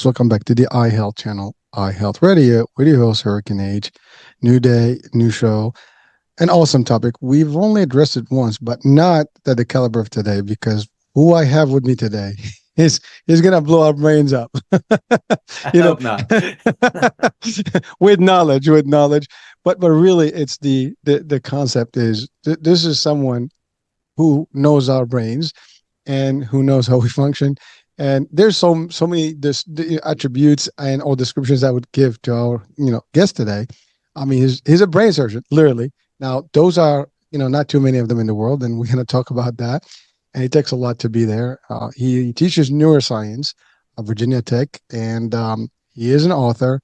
folks? Welcome back to the iHealth channel, iHealth Radio, with your host, Hurricane Age. New day, new show, an awesome topic. We've only addressed it once, but not at the caliber of today, because who I have with me today is going to blow our brains up. I you know, hope not. with knowledge. But really, it's the concept is this is someone who knows our brains and who knows how we function. And there's so many the attributes and or descriptions I would give to our guest today. I mean, he's a brain surgeon, literally. Now, those are not too many of them in the world, and we're going to talk about that. And it takes a lot to be there. He teaches neuroscience at Virginia Tech, and he is an author,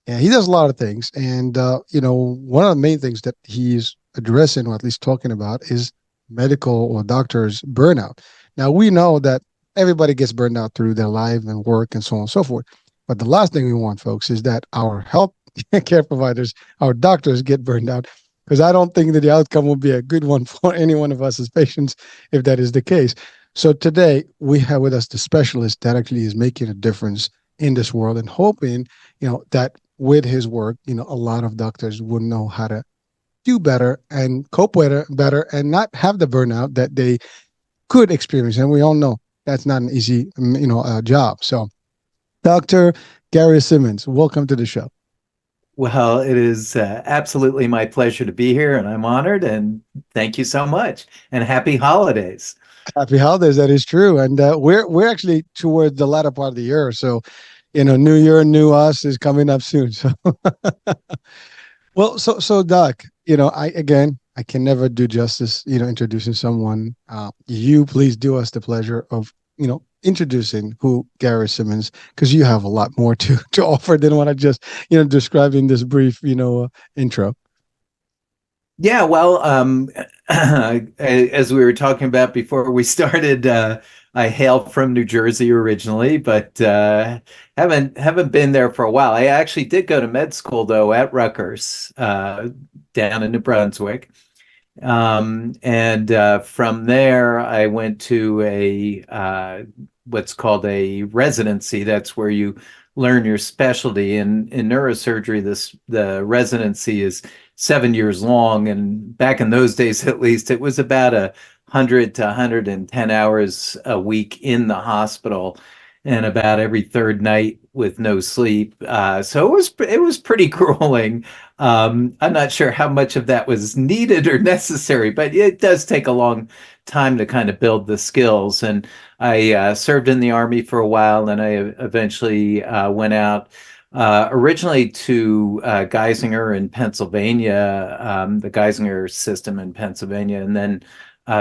and he does a lot of things. And one of the main things that he's addressing, or at least talking about, is medical or doctors' burnout. Now, we know that everybody gets burned out through their life and work and so on and so forth. But the last thing we want, folks, is that our health care providers, our doctors, get burned out, because I don't think that the outcome will be a good one for any one of us as patients if that is the case. So today we have with us the specialist that actually is making a difference in this world, and hoping that with his work, a lot of doctors will know how to do better and cope with it better and not have the burnout that they could experience. And we all know that's not an easy job. So Dr. Gary Simonds, welcome to the show. Well, it is absolutely my pleasure to be here, and I'm honored, and thank you so much, and happy holidays. Happy holidays. That is true. And we're actually towards the latter part of the year. So, new year, new us is coming up soon. So, well, so Doc, I can never do justice, introducing someone. You please do us the pleasure of, introducing who Gary Simonds, because you have a lot more to offer than what I just, described in this brief, intro. Yeah, well, as we were talking about before we started, I hail from New Jersey originally, but haven't been there for a while. I actually did go to med school though at Rutgers, down in New Brunswick. And from there, I went to what's called a residency. That's where you learn your specialty. In neurosurgery, the residency is 7 years long. And back in those days, at least, it was about 100 to 110 hours a week in the hospital, and about every third night with no sleep. So it was pretty grueling. I'm not sure how much of that was needed or necessary, but it does take a long time to kind of build the skills. And I served in the Army for a while, and I eventually went out originally to Geisinger in Pennsylvania, the Geisinger system in Pennsylvania, and then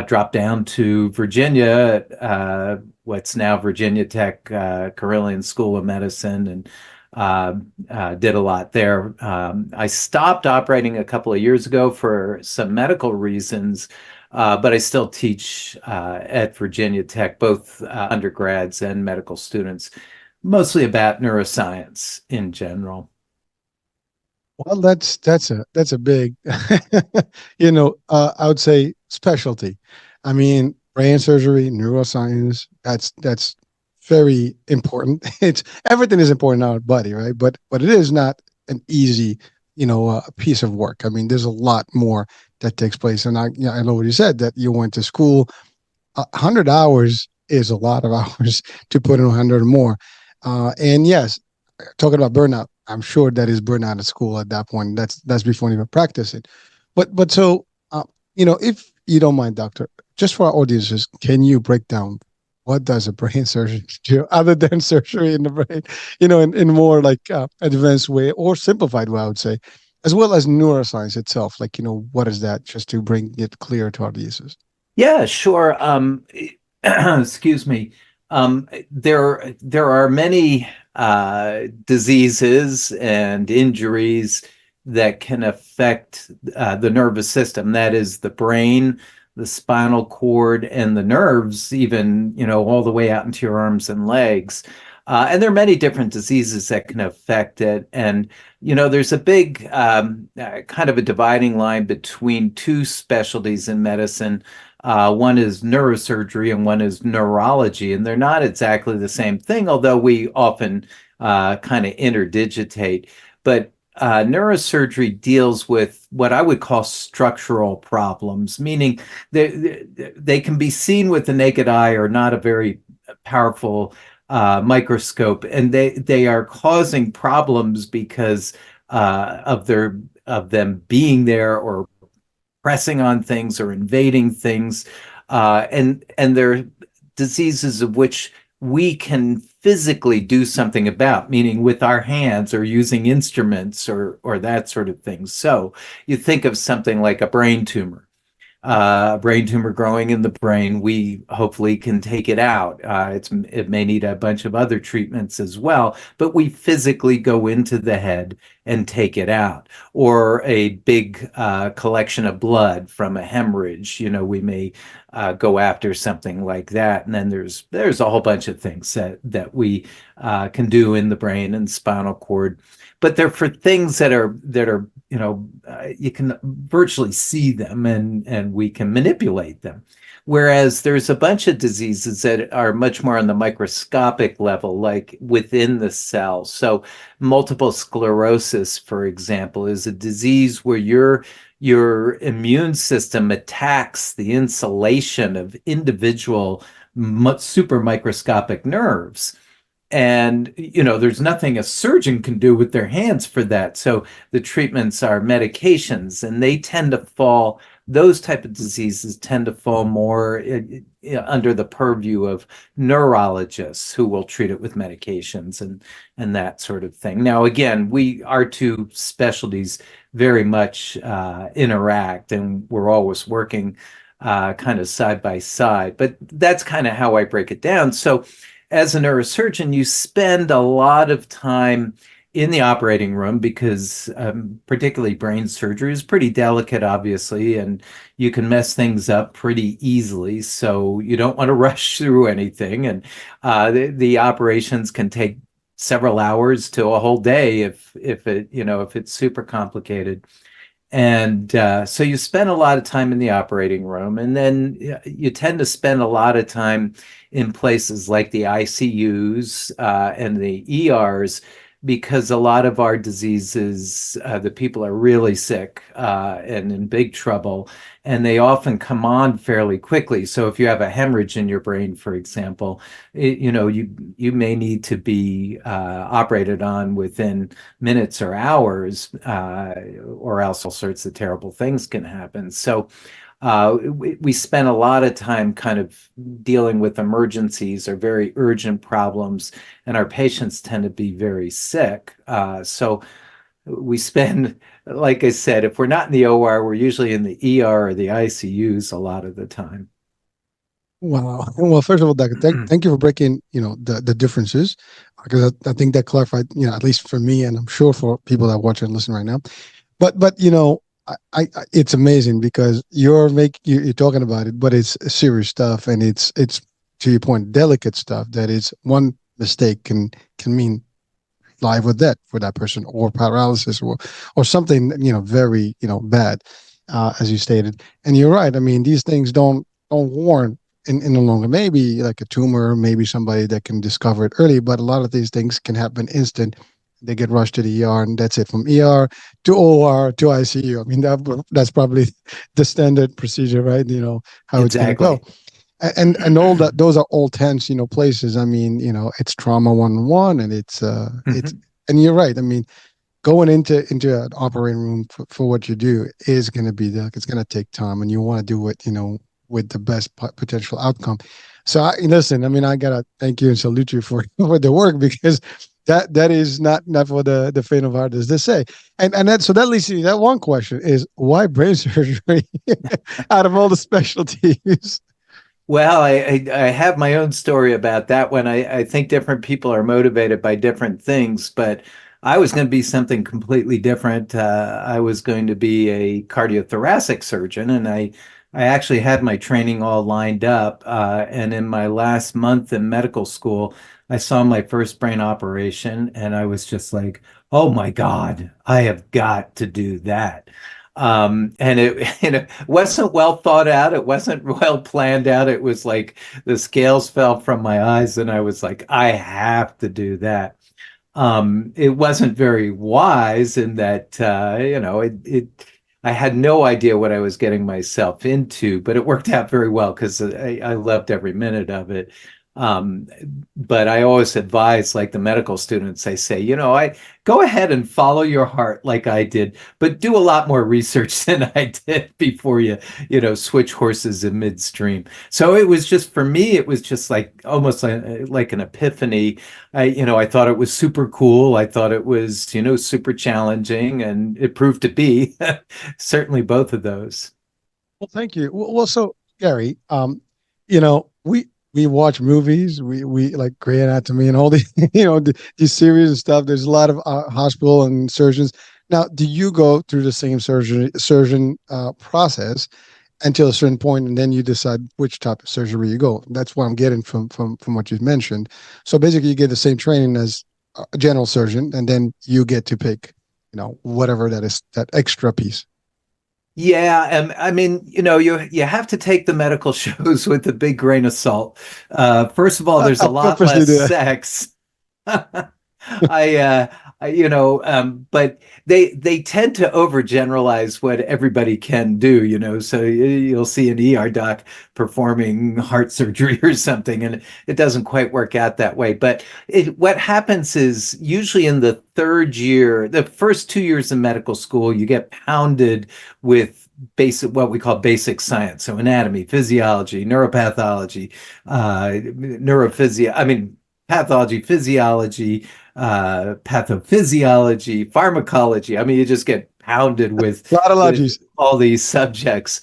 dropped down to Virginia, what's now Virginia Tech, Carilion School of Medicine, and did a lot there. I stopped operating a couple of years ago for some medical reasons, but I still teach at Virginia Tech, both undergrads and medical students, mostly about neuroscience in general. Well, that's a big, I would say specialty. I mean, brain surgery, neuroscience, that's very important. It's everything is important in our body, right? But it is not an easy, piece of work. I mean, there's a lot more that takes place. And I know what you said, that you went to school. 100 hours is a lot of hours to put in 100 more. And yes, talking about burnout, I'm sure that is burnout at school at that point. That's before even practicing. But so, if you don't mind, doctor, just for our audiences, can you break down what does a brain surgeon do other than surgery in the brain, in more like advanced way or simplified way, I would say, as well as neuroscience itself? Like, what is that, just to bring it clear to our audiences? Yeah, sure. Excuse me. There are many diseases and injuries that can affect the nervous system. That is the brain, the spinal cord, and the nerves, even, all the way out into your arms and legs. And there are many different diseases that can affect it. And, there's a big kind of a dividing line between two specialties in medicine. One is neurosurgery and one is neurology, and they're not exactly the same thing, although we often kind of interdigitate. But neurosurgery deals with what I would call structural problems, meaning they can be seen with the naked eye or not a very powerful microscope, and they are causing problems because of them being there or pressing on things or invading things, and they're diseases of which we can physically do something about, meaning with our hands or using instruments or that sort of thing. So you think of something like a brain tumor growing in the brain, we hopefully can take it out. It may need a bunch of other treatments as well, but we physically go into the head and take it out. Or a big collection of blood from a hemorrhage, we may go after something like that. And then there's a whole bunch of things that we can do in the brain and spinal cord, but they're for things that are you can virtually see them and we can manipulate them. Whereas there's a bunch of diseases that are much more on the microscopic level, like within the cell. So multiple sclerosis, for example, is a disease where your immune system attacks the insulation of individual super microscopic nerves. And, there's nothing a surgeon can do with their hands for that. So the treatments are medications, and those type of diseases tend to fall more under the purview of neurologists who will treat it with medications and that sort of thing. Now, again, our two specialties very much interact, and we're always working kind of side by side. But that's kind of how I break it down. So as a neurosurgeon, you spend a lot of time in the operating room because particularly brain surgery is pretty delicate, obviously, and you can mess things up pretty easily. So you don't want to rush through anything. And the operations can take several hours to a whole day if it's super complicated. And so you spend a lot of time in the operating room, and then you tend to spend a lot of time in places like the ICUs and the ERs, because a lot of our diseases, the people are really sick and in big trouble, and they often come on fairly quickly. So if you have a hemorrhage in your brain, for example, you may need to be operated on within minutes or hours, or else all sorts of terrible things can happen. So we spend a lot of time kind of dealing with emergencies or very urgent problems, and our patients tend to be very sick. So we spend, like I said, if we're not in the OR, we're usually in the ER or the ICUs a lot of the time. Wow. Well, first of all, Doug, thank you for breaking, the differences, because I think that clarified, at least for me, and I'm sure for people that watch and listen right now. But I it's amazing because you're talking about it, but it's serious stuff, and it's to your point, delicate stuff that is one mistake can mean life or death for that person, or paralysis, or something very bad, as you stated. And you're right. I mean, these things don't warn in the longer. Maybe like a tumor, maybe somebody that can discover it early, but a lot of these things can happen instant. They get rushed to the ER, and that's it. From ER to OR to ICU. I mean, that's probably the standard procedure, right? How it's going to go. And all that, those are all tense, places. I mean, it's trauma 1-on-1, and it's and you're right. I mean, going into an operating room for what you do is going to be it's going to take time, and you want to do it, with the best potential outcome. So listen, I mean, I gotta thank you and salute you for the work, because that is not for the faint of heart, as they say. And that leads to that one question is, why brain surgery out of all the specialties? Well, I have my own story about that one. I think different people are motivated by different things, but I was going to be something completely different. I was going to be a cardiothoracic surgeon, and I actually had my training all lined up. And in my last month in medical school, I saw my first brain operation, and I was just like, oh my God, I have got to do that. And it wasn't well thought out. It wasn't well planned out. It was like the scales fell from my eyes, and I was like, I have to do that. It wasn't very wise in that, I had no idea what I was getting myself into, but it worked out very well because I loved every minute of it. Um, but I always advise, like the medical students, I say, I go ahead and follow your heart like I did, but do a lot more research than I did before switch horses in midstream. So it was just for me, it was just like almost like an epiphany. I thought it was super cool. I thought it was, super challenging, and it proved to be certainly both of those. Well, thank you. Well, so Gary, we watch movies, we like Grey Anatomy and all the these series and stuff. There's a lot of hospital and surgeons. Now, do you go through the same surgeon process until a certain point, and then you decide which type of surgery you go? That's what I'm getting from what you've mentioned. So basically, you get the same training as a general surgeon, and then you get to pick, whatever that is, that extra piece. Yeah, I mean, you have to take the medical shows with a big grain of salt. First of all, there's I a lot purposely less do that. sex. But they tend to overgeneralize what everybody can do, So you'll see an ER doc performing heart surgery or something, and it doesn't quite work out that way. But what happens is usually in the third year, the first 2 years of medical school, you get pounded with basic what we call basic science, so anatomy, physiology, neuropathology, I mean pathology, physiology, pathophysiology, pharmacology. I mean, you just get pounded A lot of with lodges. all these subjects.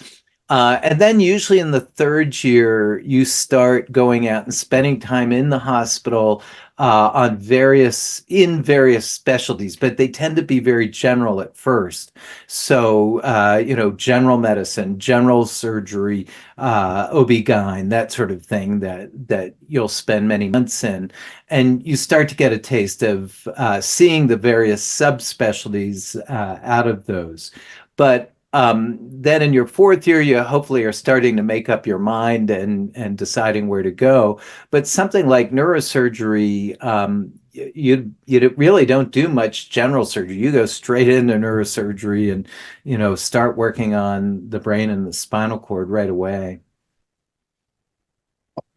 And then usually in the third year, you start going out and spending time in the hospital in various specialties, but they tend to be very general at first. So, general medicine, general surgery, OB-GYN, that sort of thing that you'll spend many months in. And you start to get a taste of seeing the various subspecialties out of those. But then in your fourth year, you hopefully are starting to make up your mind and deciding where to go. But something like neurosurgery, you really don't do much general surgery. You go straight into neurosurgery and start working on the brain and the spinal cord right away.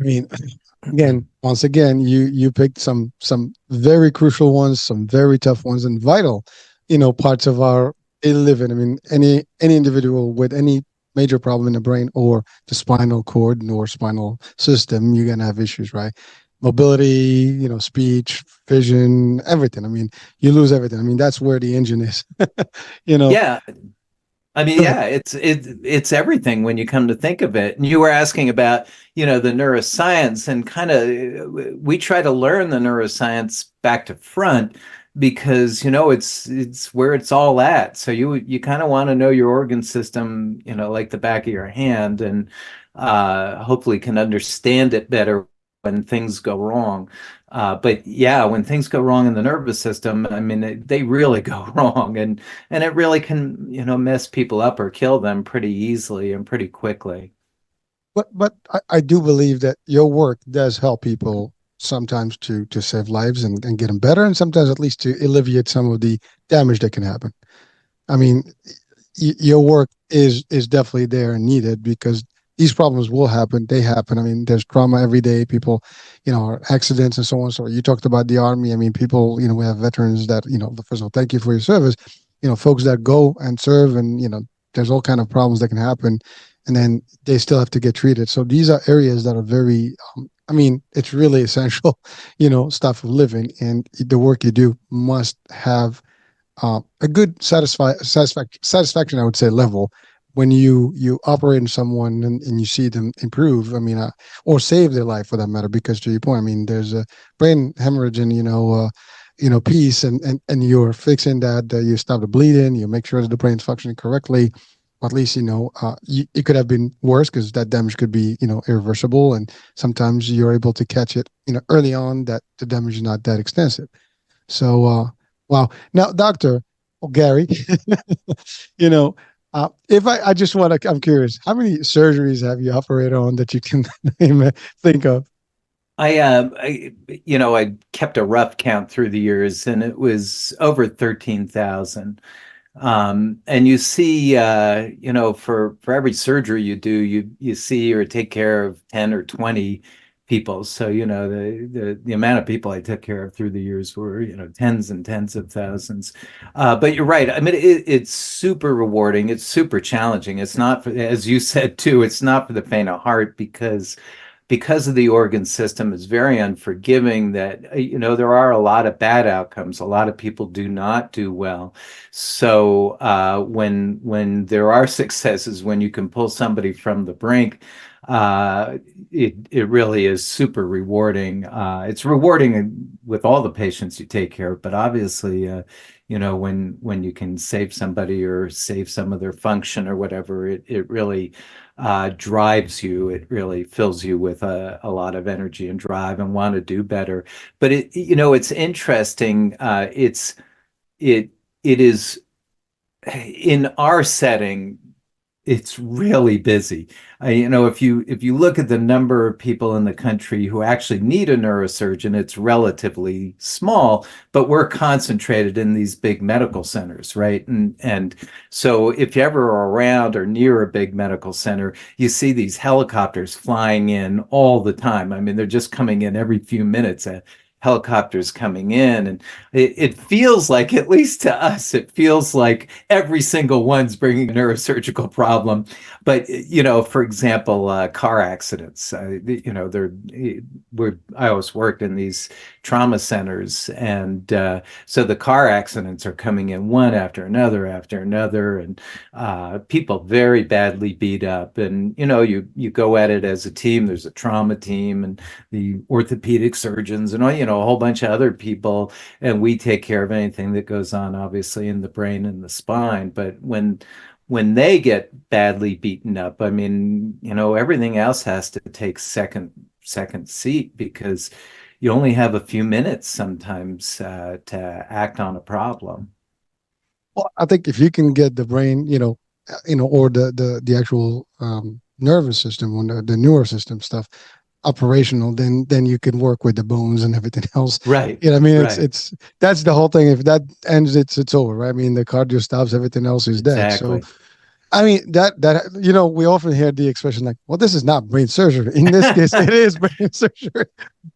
I mean, once again, you picked some very crucial ones, some very tough ones, and vital, parts of our daily living. I mean, any individual with any major problem in the brain or the spinal cord or spinal system, you're gonna have issues, right? Mobility, speech, vision, everything. I mean, you lose everything. I mean, that's where the engine is. you know, Yeah, I mean, yeah, it's everything when you come to think of it. And you were asking about, the neuroscience, and kind of we try to learn the neuroscience back to front because, it's where it's all at. So you kind of want to know your organ system, like the back of your hand, and hopefully can understand it better when things go wrong. But yeah, when things go wrong in the nervous system, I mean, they really go wrong, and it really can, mess people up or kill them pretty easily and pretty quickly. but I do believe that your work does help people sometimes to save lives and get them better, and sometimes at least to alleviate some of the damage that can happen. I mean, your work is definitely there and needed because these problems will happen. They happen. I mean, there's trauma every day. People, accidents and so on. So you talked about the army. I mean, people, we have veterans that, first of all, thank you for your service. Folks that go and serve, and there's all kind of problems that can happen, and then they still have to get treated. So these are areas that are very, I mean, it's really essential, stuff of living, and the work you do must have a good satisfaction, I would say, level when you operate on someone and you see them improve. I mean, or save their life for that matter. Because to your point, I mean, there's a brain hemorrhage and piece, and you're fixing that. You stop the bleeding. You make sure that the brain's functioning correctly. At least it could have been worse because that damage could be irreversible, and sometimes you're able to catch it early on that the damage is not that extensive. So, wow. Now, Doctor Gary, you know, if I just I'm curious, how many surgeries have you operated on that you can think of? I kept a rough count through the years, and it was over 13,000. And you see, for every surgery you do, you see or take care of 10 or 20 people. So, the amount of people I took care of through the years were, tens and tens of thousands. But you're right. I mean, it's super rewarding. It's super challenging. It's not for, as you said too, it's not for the faint of heart because of the organ system is very unforgiving, that there are a lot of bad outcomes. A lot of people do not do well. So when there are successes, when you can pull somebody from the brink, it really is super rewarding. It's rewarding with all the patients you take care of, but obviously when you can save somebody or save some of their function or whatever, it really drives you. It really fills you with a lot of energy and drive and want to do better. But it's interesting. It is in our setting, it's really busy. If you look at the number of people in the country who actually need a neurosurgeon, it's relatively small, but we're concentrated in these big medical centers, right? And so if you ever are around or near a big medical center, you see these helicopters flying in all the time. I mean, they're just coming in every few minutes. Helicopters coming in, and it feels like, at least to us, it feels like every single one's bringing a neurosurgical problem. But for example, car accidents, I always worked in these trauma centers, and so the car accidents are coming in one after another, and people very badly beat up. And you go at it as a team. There's a trauma team and the orthopedic surgeons and all, a whole bunch of other people, and we take care of anything that goes on, obviously, in the brain and the spine. But when they get badly beaten up, I mean, everything else has to take second seat, because you only have a few minutes sometimes to act on a problem. Well, I think if you can get the brain, or the actual nervous system or the neural system stuff operational, then you can work with the bones and everything else. Right. I mean, Right. it's that's the whole thing. If that ends, it's over, right? I mean, the cardio stops, everything else is dead. So Exactly. I mean, we often hear the expression like, well, this is not brain surgery. In this case, it is brain surgery.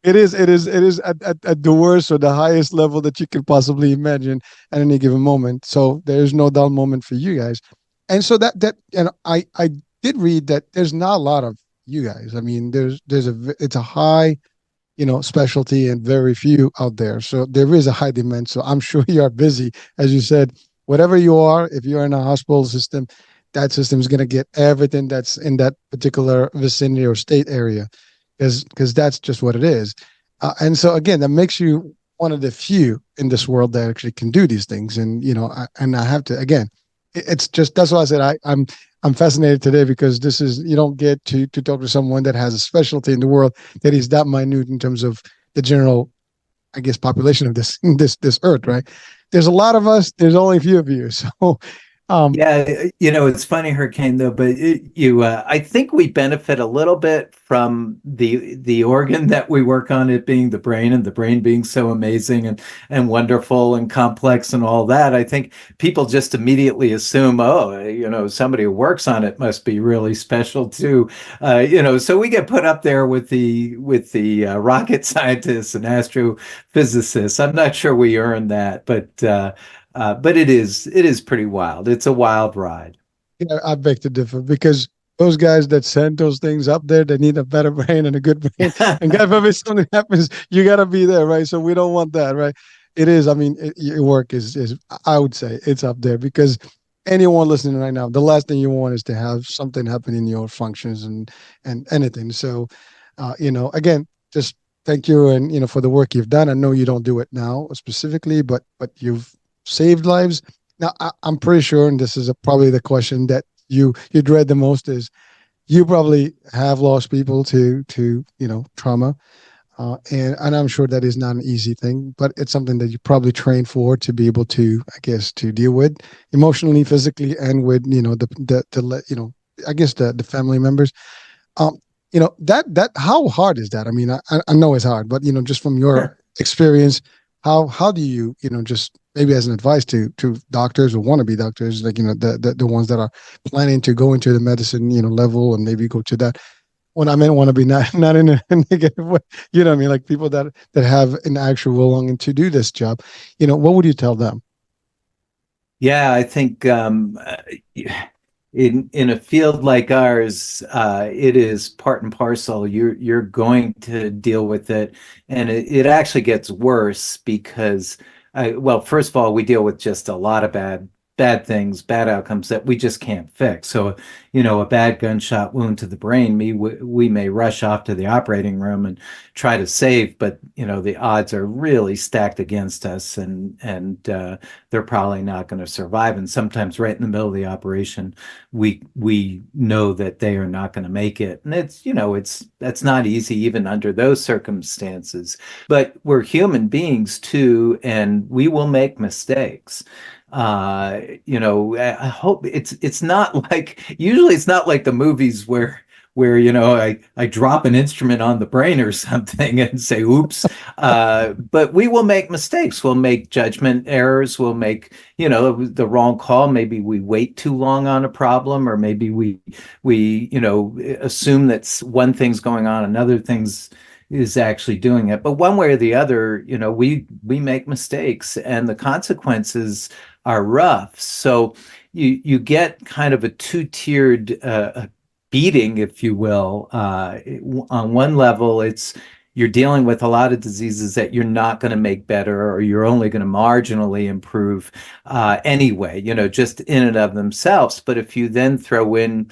It is at the worst or the highest level that you could possibly imagine at any given moment. So there's no dull moment for you guys. And so I did read that there's not a lot of you guys. I mean, it's a high, specialty and very few out there. So there is a high demand. So I'm sure you are busy. As you said, whatever you are, if you're in a hospital system, that system is going to get everything that's in that particular vicinity or state area, because that's just what it is. And so again, that makes you one of the few in this world that actually can do these things. And I have to, again, it's just, that's why I said I'm fascinated today, because this is, you don't get to talk to someone that has a specialty in the world that is that minute in terms of the general, I guess, population of this earth, right? There's a lot of us. There's only a few of you. So Yeah, it's funny, Hurricane, though, but I think we benefit a little bit from the organ that we work on, it being the brain, and the brain being so amazing and wonderful and complex and all that. I think people just immediately assume, oh, somebody who works on it must be really special too. So we get put up there with the rocket scientists and astrophysicists. I'm not sure we earn that, but it is pretty wild. It's a wild ride. I beg to differ, because those guys that send those things up there, they need a better brain and a good brain. And God forbid something happens, you got to be there, right? So we don't want that, right? It is. I mean, your work is. I would say it's up there, because anyone listening right now, the last thing you want is to have something happen in your functions and anything. So, again, just thank you, and for the work you've done. I know you don't do it now specifically, but you've saved lives. Now, I'm pretty sure, and this is probably the question that you dread the most, is you probably have lost people to trauma, and I'm sure that is not an easy thing, but it's something that you probably train for, to be able to, I guess, to deal with emotionally, physically, and with I guess the family members. Um, that how hard is that? I mean, I know it's hard, but just from your experience, how do you, just maybe as an advice to doctors or wannabe doctors, like, the ones that are planning to go into the medicine, level, and maybe go to that. When I meant want to be, not in a negative way, what I mean, like people that have an actual longing to do this job, what would you tell them? Yeah, I think in a field like ours, it is part and parcel. You're going to deal with it, and it actually gets worse because, well, first of all, we deal with just a lot of bad things, bad outcomes that we just can't fix. So, a bad gunshot wound to the brain, we may rush off to the operating room and try to save, but the odds are really stacked against us, and they're probably not going to survive. And sometimes, right in the middle of the operation, we know that they are not going to make it, and that's not easy even under those circumstances. But we're human beings too, and we will make mistakes. I hope it's not like, usually it's not like the movies where I drop an instrument on the brain or something and say oops. But we will make mistakes. We'll make judgment errors. We'll make the wrong call. Maybe we wait too long on a problem, or maybe we assume that one thing's going on, another thing's is actually doing it. But one way or the other, we make mistakes, and the consequences are rough. So you get kind of a two-tiered beating, if you will. On one level, you're dealing with a lot of diseases that you're not going to make better, or you're only going to marginally improve anyway, just in and of themselves. But if you then throw in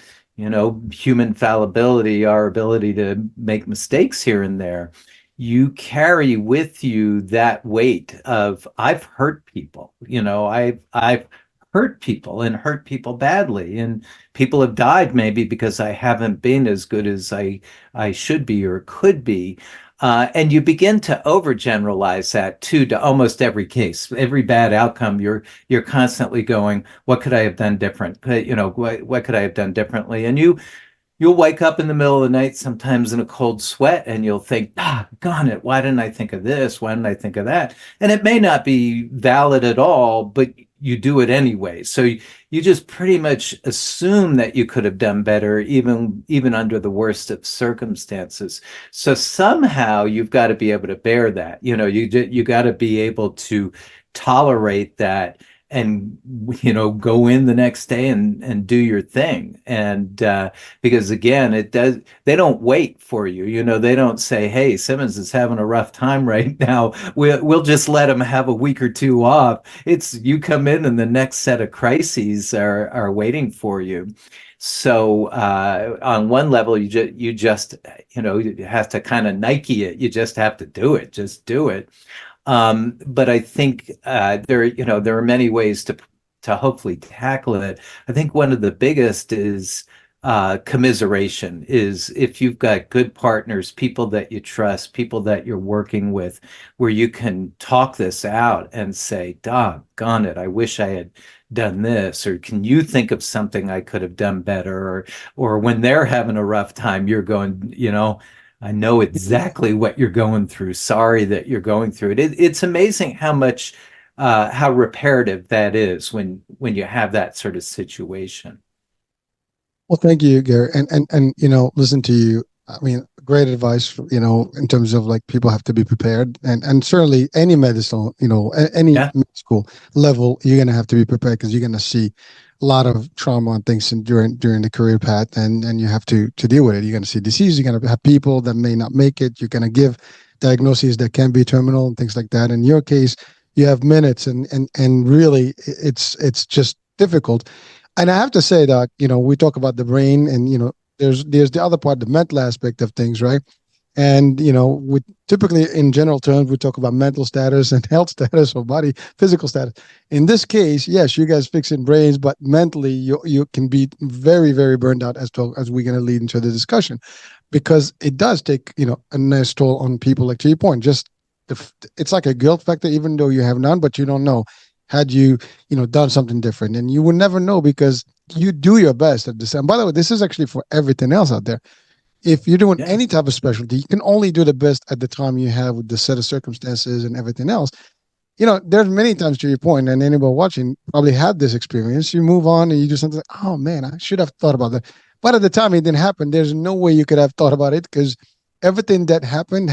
human fallibility, our ability to make mistakes here and there, you carry with you that weight of, I've hurt people, I've hurt people and hurt people badly, and people have died maybe because I haven't been as good as I should be or could be. And you begin to overgeneralize that too, to almost every case, every bad outcome. You're constantly going, what could I have done different? What could I have done differently? And you'll wake up in the middle of the night, sometimes in a cold sweat, and you'll think, gone it, why didn't I think of this? Why didn't I think of that? And it may not be valid at all, but you do it anyway. So you just pretty much assume that you could have done better, even under the worst of circumstances. So somehow you've got to be able to bear that. You got to be able to tolerate that, and go in the next day and do your thing. And because again, they don't wait for you. They don't say, hey, Simonds is having a rough time right now, we'll just let him have a week or two off. It's you come in and the next set of crises are waiting for you. So on one level, you just you have to kind of Nike it. You just have to do it. Just do it. But I think there are many ways to hopefully tackle it. I think one of the biggest is commiseration. Is if you've got good partners, people that you trust, people that you're working with, where you can talk this out and say, doggone it, I wish I had done this, or can you think of something I could have done better? Or when they're having a rough time, you're going, I know exactly what you're going through. Sorry that you're going through it. It's amazing how reparative that is when you have that sort of situation. Well, thank you, Gary. And listen to you. I mean, great advice, in terms of like people have to be prepared, and certainly any medicine, any Yeah. medical level, you're going to have to be prepared because you're going to see a lot of trauma and things during the career path, and you have to deal with it. You're going to see disease. You're going to have people that may not make it. You're going to give diagnoses that can be terminal and things like that. In your case, you have minutes, and really, it's just difficult. And I have to say that, we talk about the brain, and, there's the other part, the mental aspect of things, right? And, we typically, in general terms, we talk about mental status and health status or body, physical status. In this case, yes, you guys fixing brains, but mentally, you can be very, very burned out, as we're going to lead into the discussion, because it does take, a nice toll on people. Like to your point, just it's like a guilt factor, even though you have none, but you don't know had you done something different, and you would never know because you do your best at the same. By the way, this is actually for everything else out there. if you're doing Yeah. any type of specialty, you can only do the best at the time you have with the set of circumstances and everything else. There's many times, to your point, and anybody watching probably had this experience. You move on and you do something like, oh man, I should have thought about that. But at the time it didn't happen. There's no way you could have thought about it because everything that happened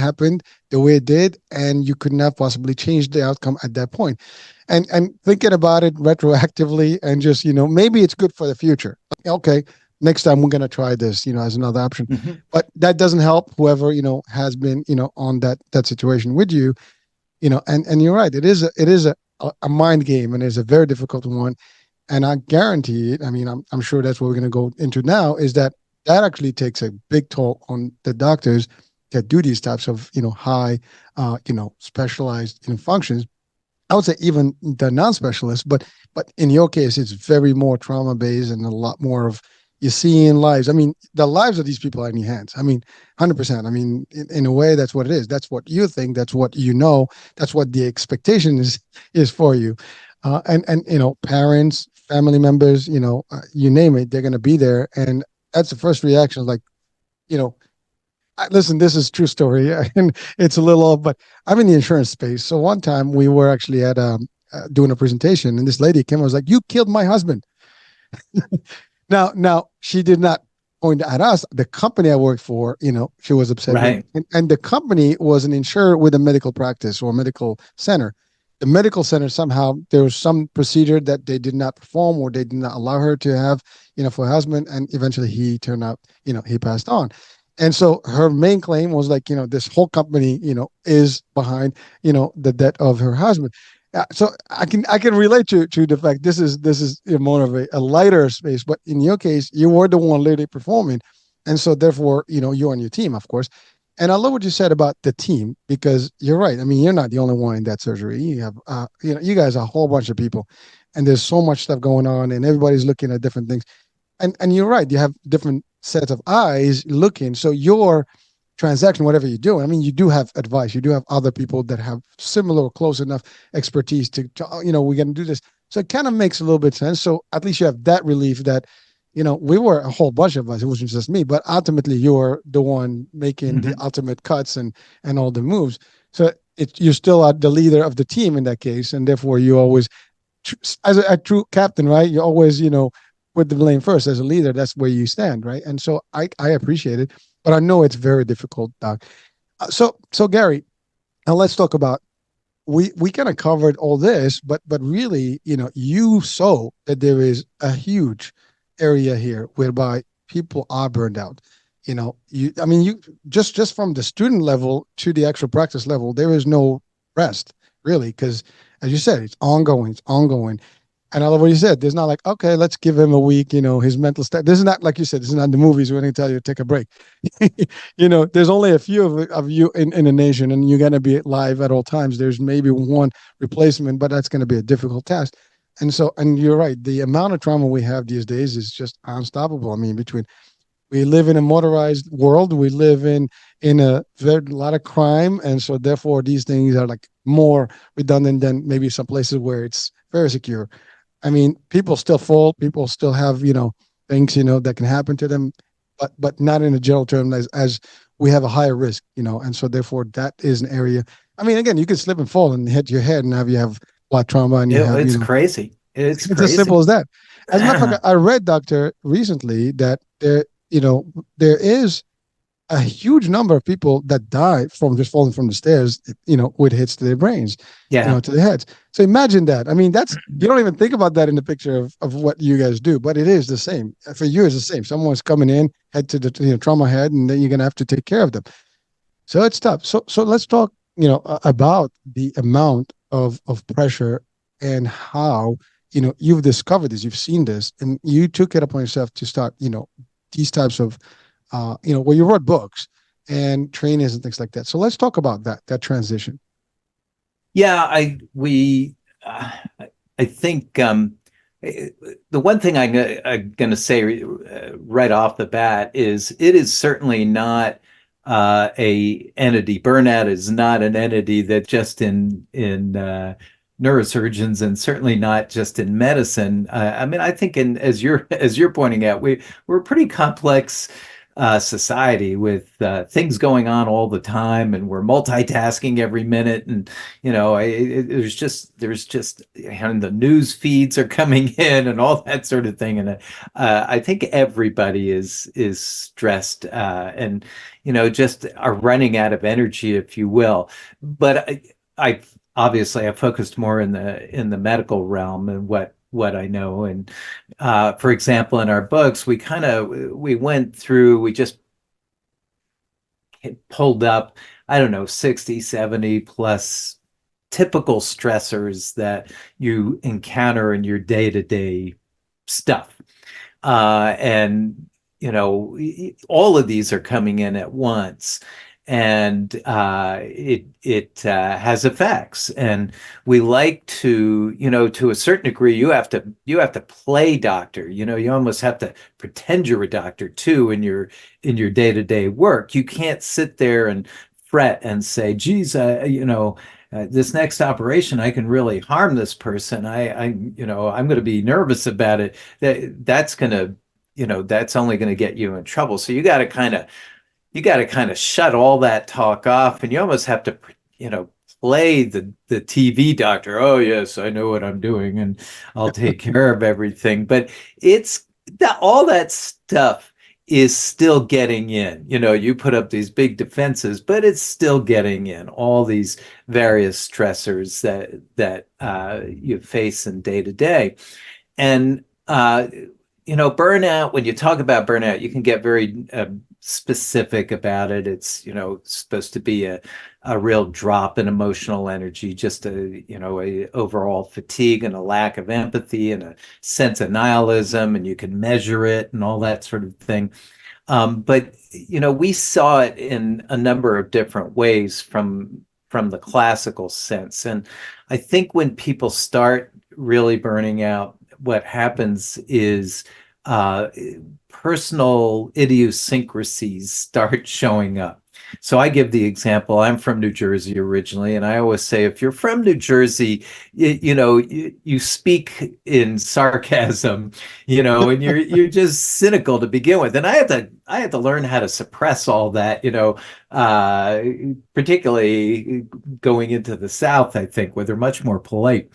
the way it did, and you could not possibly change the outcome at that point. And thinking about it retroactively and just, maybe it's good for the future. Okay, next time we're gonna try this, as another option. Mhm. But that doesn't help whoever, has been, on that situation with you, and you're right. It is a mind game, and it's a very difficult one. And I guarantee it. I mean, I'm sure that's what we're going to go into now. Is that actually takes a big toll on the doctors that do these types of high, specialized functions. I would say even the non-specialists, but in your case, it's very more trauma based and a lot more of you seeing lives. I mean, the lives of these people are in your hands. I mean, 100%. I mean, in a way, that's what it is. That's what you think. That's what you know. That's what the expectation is for you. And parents, family members, you name it, they're gonna be there, and that's the first reaction. Like, you know, listen, this is true story, and it's a little off, but I'm in the insurance space. So one time we were actually at doing a presentation, and this lady came and was like, "You killed my husband." Now she did not point at us. The company I worked for, she was upset with, Right. and the company was an insurer with a medical practice or medical center. The medical center somehow there was some procedure that they did not perform or they did not allow her to have, for her husband, and eventually he turned out, he passed on. And so her main claim was like, this whole company, is behind, the death of her husband. So I can relate to the fact this is more of a lighter space, but in your case, you were the one literally performing, and so therefore, you're on your team, of course. And I love what you said about the team because you're right. I mean, you're not the only one in that surgery. You have, you guys are a whole bunch of people, and there's so much stuff going on, and everybody's looking at different things. And you're right. You have different sets of eyes looking. So your transaction, whatever you do, I mean, you do have advice. You do have other people that have similar or close enough expertise to we're going to do this. So it kind of makes a little bit of sense. So at least you have that relief that, we were a whole bunch of us. It wasn't just me, but ultimately you're the one making the Mhm. ultimate cuts and all the moves. So you're still the leader of the team in that case, and therefore you always, as a true captain, right? You always, put the blame first as a leader. That's where you stand, right? And so I appreciate it, but I know it's very difficult, Doc. So Gary, now let's talk about we kind of covered all this, but really, you saw that there is a huge area here whereby people are burned out. I mean, you just from the student level to the actual practice level, there is no rest really, because as you said, it's ongoing, it's ongoing. And I love what you said. There's not like, okay, let's give him a week, his mental state. This is not, like you said, this is not the movies where they tell you to take a break. There's only a few of you in a nation, and you're going to be live at all times. There's maybe one replacement, but that's going to be a difficult task. And you're right. The amount of trauma we have these days is just unstoppable. I mean, we live in a motorized world. We live in a very lot of crime, and so therefore these things are like more redundant than maybe some places where it's very secure. I mean, people still fall. People still have things that can happen to them, but not in a general term as we have a higher risk, and so therefore that is an area. I mean, again, you could slip and fall and hit your head and have blood trauma, and you have It's crazy. It's it's as simple crazy. as that. As a matter of fact, I read, Doctor, recently that there is a huge number of people that die from just falling from the stairs, with hits to their brains, Yeah. to their heads. So imagine that. I mean, you don't even think about that in the picture of what you guys do, but it is the same. For you, it's the same. Someone's coming in, head to the trauma head, and then you're going to have to take care of them. So it's tough. So let's talk, about the amount of pressure and how, you've discovered this, you've seen this, and you took it upon yourself to start, these types of where you wrote books and trainings and things like that. So let's talk about that transition. Yeah, I think the one thing I'm going to say right off the bat is it is certainly not a entity. Burnout is not an entity that just in neurosurgeons, and certainly not just in medicine. I mean, I think as you're pointing out, we're a pretty complex society with things going on all the time, and we're multitasking every minute, and there's just and the news feeds are coming in and all that sort of thing, and I think everybody is stressed, and just are running out of energy, if you will. But I obviously I focused more in the medical realm and what I know. And for example, in our books, we went through, we just pulled up, I don't know, 60, 70 plus typical stressors that you encounter in your day-to-day stuff. And all of these are coming in at once, and it has effects. And we like to, to a certain degree, you have to play doctor. You almost have to pretend you're a doctor too in your day-to-day work. You can't sit there and fret and say, geez, this next operation, I can really harm this person. I'm going to be nervous about it. That's only going to get you in trouble. So you got to kind of shut all that talk off, and you almost have to, play the TV doctor. Oh yes, I know what I'm doing, and I'll take care of everything. But all that stuff is still getting in. You put up these big defenses, but it's still getting in. All these various stressors that you face in day to day, and burnout. When you talk about burnout, you can get very specific about it. It's supposed to be a real drop in emotional energy, just a overall fatigue and a lack of empathy and a sense of nihilism, and you can measure it and all that sort of thing. But we saw it in a number of different ways from the classical sense. And I think when people start really burning out, what happens is personal idiosyncrasies start showing up. So I give the example, I'm from New Jersey originally, and I always say, if you're from New Jersey, you speak in sarcasm, and you're just cynical to begin with. And I had to learn how to suppress all that, particularly going into the South, I think, where they're much more polite.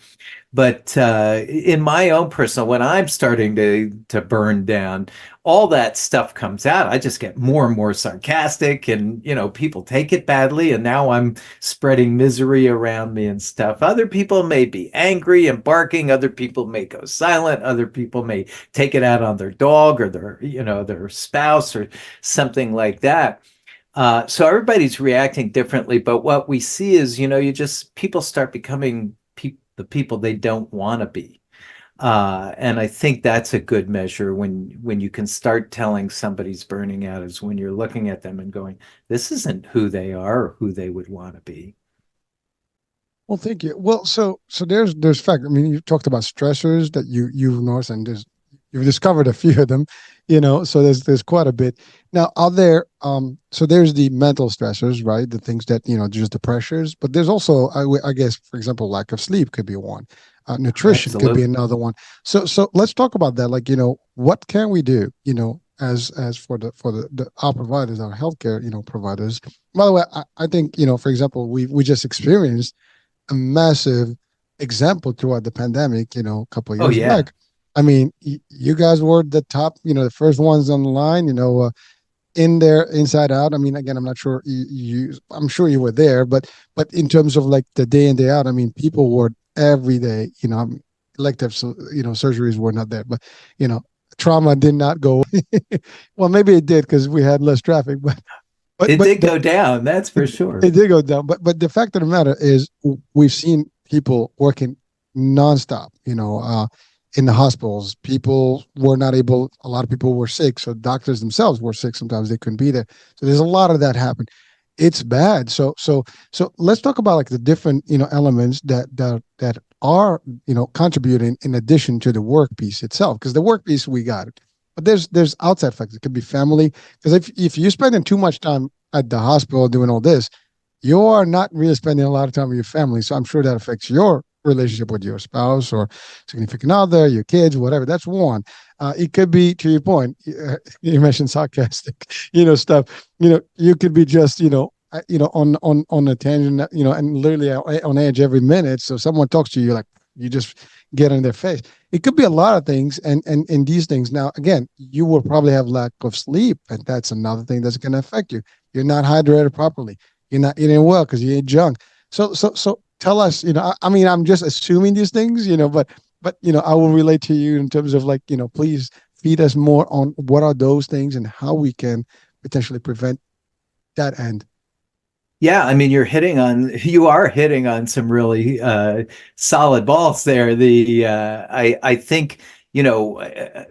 But in my own personal, when I'm starting to burn down, all that stuff comes out. I just get more and more sarcastic, and people take it badly, and now I'm spreading misery around me and stuff. Other people may be angry and barking. Other people may go silent. Other people may take it out on their dog or their spouse or something like that. So everybody's reacting differently. But what we see is, people start becoming the people they don't want to be. And I think that's a good measure when you can start telling somebody's burning out, is when you're looking at them and going, this isn't who they are or who they would want to be. Well, thank you. Well, so there's fact. I mean, you talked about stressors that you've noticed, and you've discovered a few of them. So there's quite a bit. Now, are there so there's the mental stressors, right? The things that just the pressures, but there's also I guess, for example, lack of sleep could be one. Nutrition Absolutely. could be another one. So let's talk about that. Like, what can we do? As for our providers, our healthcare providers. By the way, I think for example, we just experienced a massive example throughout the pandemic, a couple of Oh years yeah. back. I mean, you guys were the top, the first ones on the line, in there, inside out. I mean, again, I'm not sure I'm sure you were there, but in terms of like the day in, day out, I mean, people were every day, elective, surgeries were not there, but, trauma did not go. Well, maybe it did because we had less traffic, It but did go down, that's for sure. it did go down. But the fact of the matter is, we've seen people working nonstop. In the hospitals, people were not able. A lot of people were sick, so doctors themselves were sick. Sometimes they couldn't be there. So there's a lot of that happen. It's bad. So let's talk about like the different elements that are contributing in addition to the work piece itself. Because the work piece we got it, but there's outside factors. It could be family. Because if you're spending too much time at the hospital doing all this, you are not really spending a lot of time with your family. So I'm sure that affects your relationship with your spouse or significant other, your kids, whatever. That's one. It could be, to your point, you mentioned sarcastic, stuff. You could be just, on a tangent, and literally on edge every minute. So someone talks to you, like you just get in their face. It could be a lot of things, and these things. Now, again, you will probably have lack of sleep, and that's another thing that's going to affect you. You're not hydrated properly. You're not eating well because you ate junk. So tell us, I mean, I'm just assuming these things, but I will relate to you in terms of, like, please feed us more on what are those things and how we can potentially prevent that end. Yeah, I mean, you are hitting on some really solid balls there. I think, you know,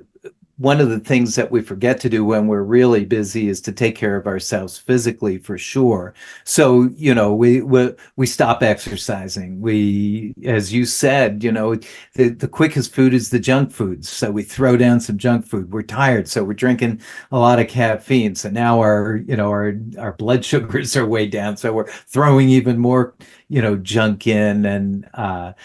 one of the things that we forget to do when we're really busy is to take care of ourselves physically, for sure. So, we stop exercising. We, as you said, the quickest food is the junk foods. So we throw down some junk food. We're tired, so we're drinking a lot of caffeine. So now our blood sugars are way down. So we're throwing even more, junk in, and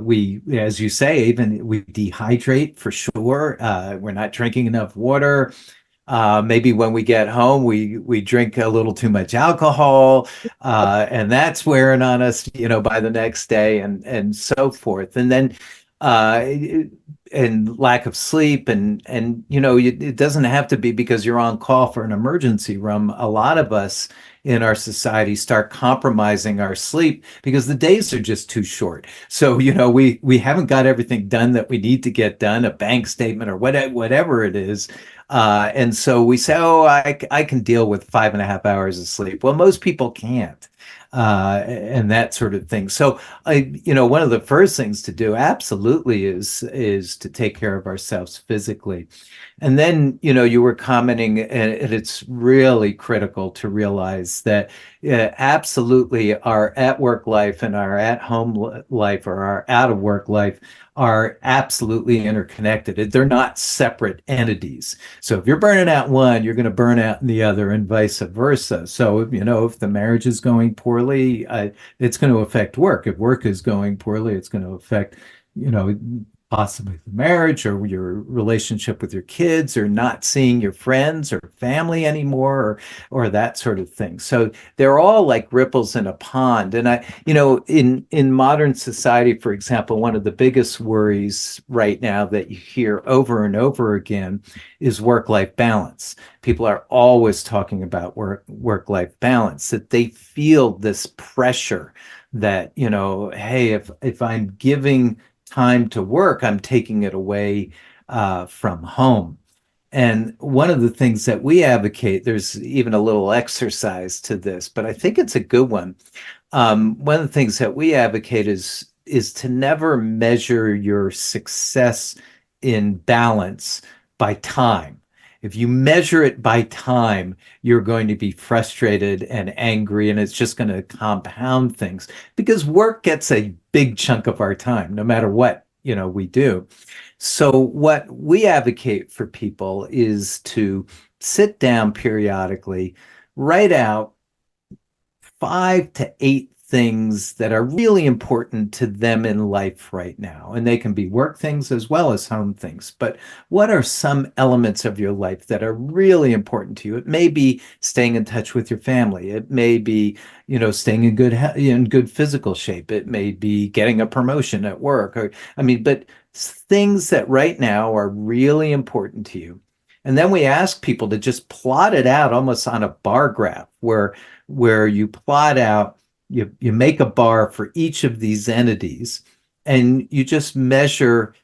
we, as you say, even we dehydrate, for sure. We're not drinking enough water. Maybe when we get home, we drink a little too much alcohol, and that's wearing on us, by the next day, and so forth. And then uh, and lack of sleep, and it doesn't have to be because you're on call for an emergency room. A lot of us in our society start compromising our sleep because the days are just too short. So, we haven't got everything done that we need to get done, a bank statement or whatever it is. And so we say, oh, I can deal with 5.5 hours of sleep. Well, most people can't. And that sort of thing. So, one of the first things to do absolutely is to take care of ourselves physically. And then, you were commenting, and it's really critical to realize that absolutely our at work life and our at home life, or our out of work life, are absolutely interconnected. They're not separate entities. So if you're burning out one, you're going to burn out in the other, and vice versa. So, if the marriage is going poorly, it's going to affect work. If work is going poorly, it's going to affect, you know, possibly the marriage or your relationship with your kids, or not seeing your friends or family anymore, or that sort of thing. So they're all like ripples in a pond. And in modern society, for example, one of the biggest worries right now that you hear over and over again is work-life balance. People are always talking about work-life balance, that they feel this pressure that, hey, if I'm giving time to work, I'm taking it away from home. And one of the things that we advocate, there's even a little exercise to this, but I think it's a good one. One of the things that we advocate is to never measure your success in balance by time. If you measure it by time, you're going to be frustrated and angry, and it's just going to compound things, because work gets a big chunk of our time, no matter what, we do. So what we advocate for people is to sit down periodically, write out 5 to 8 things that are really important to them in life right now. And they can be work things as well as home things. But what are some elements of your life that are really important to you? It may be staying in touch with your family. It may be, staying in good physical shape. It may be getting a promotion at work. But things that right now are really important to you. And then we ask people to just plot it out almost on a bar graph, where you plot out, you make a bar for each of these entities, and you just measure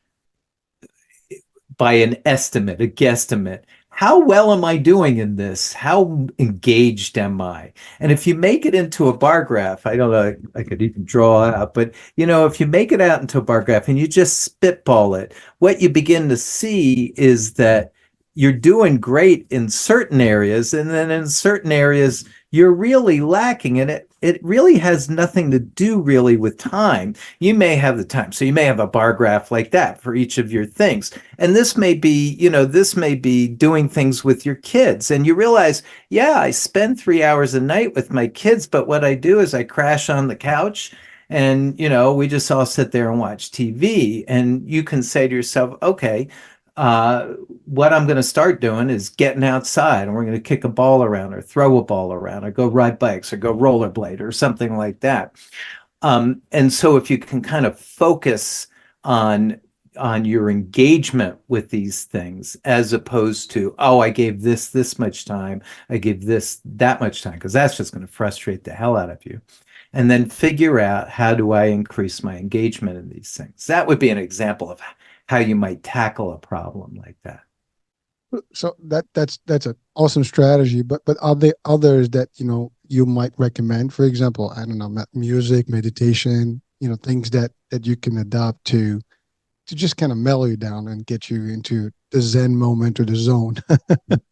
by an estimate, a guesstimate. How well am I doing in this? How engaged am I? And if you make it into a bar graph, I don't know, I could even draw it out, but if you make it out into a bar graph and you just spitball it, what you begin to see is that you're doing great in certain areas, and then in certain areas you're really lacking. And it really has nothing to do really with time. You may have the time, so you may have a bar graph like that for each of your things. And this may be, doing things with your kids, and you realize, yeah, I spend 3 hours a night with my kids, but what I do is I crash on the couch, and we just all sit there and watch TV. And you can say to yourself, okay, uh, what I'm going to start doing is getting outside and we're going to kick a ball around or throw a ball around or go ride bikes or go rollerblade or something like that. And so if you can kind of focus on your engagement with these things as opposed to, oh, I gave this much time, I gave this that much time, because that's just going to frustrate the hell out of you. And then figure out, how do I increase my engagement in these things? That would be an example of how you might tackle a problem like that. So that's an awesome strategy. But are there others that you might recommend? For example, I don't know, music, meditation, things that you can adopt to just kind of mellow you down and get you into the Zen moment or the zone.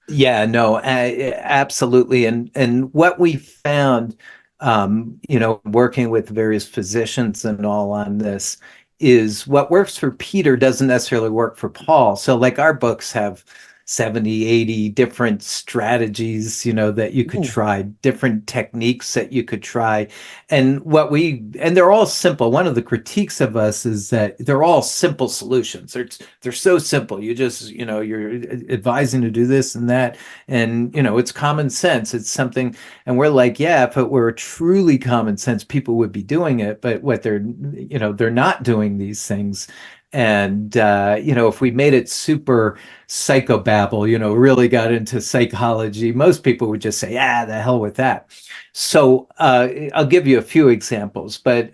Yeah, no, absolutely. And what we found, working with various physicians and all on this, is what works for Peter doesn't necessarily work for Paul. So like our books have 70, 80 different strategies, that you could Ooh. try, different techniques that you could try. And they're all simple. One of the critiques of us is that they're all simple solutions. They're so simple. You just, you're advising to do this and that. And, it's common sense. It's something, and we're like, yeah, if it were truly common sense, people would be doing it. But what they're not doing these things. And, if we made it super psychobabble, really got into psychology, most people would just say, ah, the hell with that. So I'll give you a few examples, but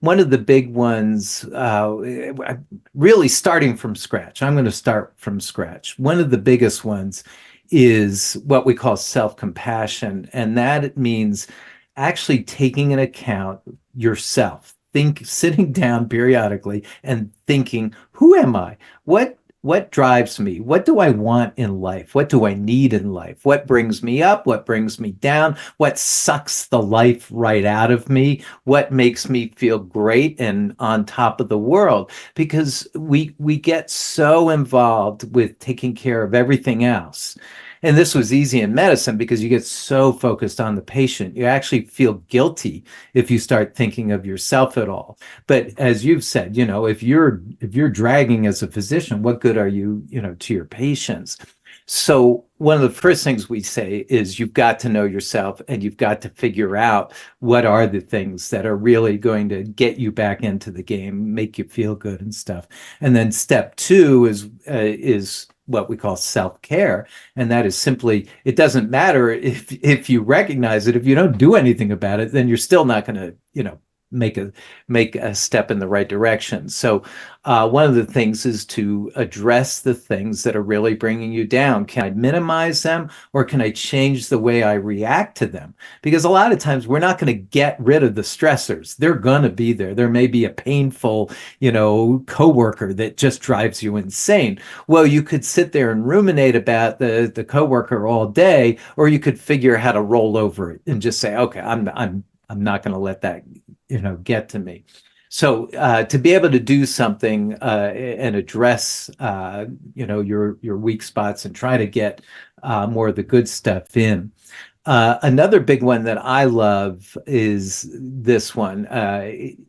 one of the big ones, really starting from scratch, I'm going to start from scratch. One of the biggest ones is what we call self-compassion, and that means actually taking into account yourself. Sitting down periodically and thinking, who am I? What drives me? What do I want in life? What do I need in life? What brings me up? What brings me down? What sucks the life right out of me? What makes me feel great and on top of the world? Because we get so involved with taking care of everything else. And this was easy in medicine because you get so focused on the patient. You actually feel guilty if you start thinking of yourself at all. But as you've said, if you're dragging as a physician, what good are you, to your patients? So one of the first things we say is you've got to know yourself and you've got to figure out what are the things that are really going to get you back into the game, make you feel good and stuff. And then step two is what we call self-care. And that is simply, it doesn't matter if you recognize it, if you don't do anything about it, then you're still not going to, make a step in the right direction. So one of the things is to address the things that are really bringing you down. Can I minimize them, or can I change the way I react to them? Because a lot of times we're not going to get rid of the stressors. They're going to be there. There may be a painful, coworker that just drives you insane. Well, you could sit there and ruminate about the coworker all day, or you could figure how to roll over it and just say, okay, I'm not going to let that get to me. So to be able to do something and address your weak spots and try to get more of the good stuff in. Another big one that I love is this one,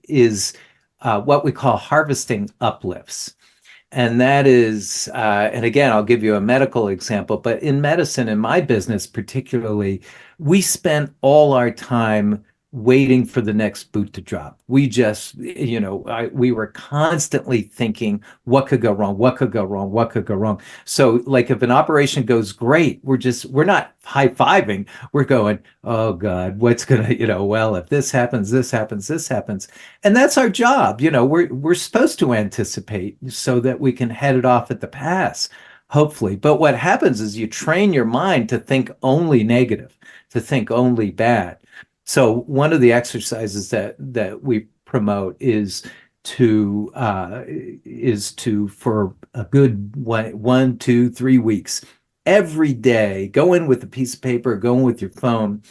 is what we call harvesting uplifts. And that is, and again, I'll give you a medical example, but in medicine, in my business particularly, we spent all our time waiting for the next boot to drop. We just, we were constantly thinking, what could go wrong? What could go wrong? What could go wrong? So like if an operation goes great, we're not high-fiving. We're going, oh God, what's gonna, well, if this happens, this happens, this happens. And that's our job. We're supposed to anticipate so that we can head it off at the pass, hopefully. But what happens is you train your mind to think only negative, to think only bad. So one of the exercises that we promote is to for a good 1, 2, 3 weeks, every day, go in with a piece of paper, go in with your phone,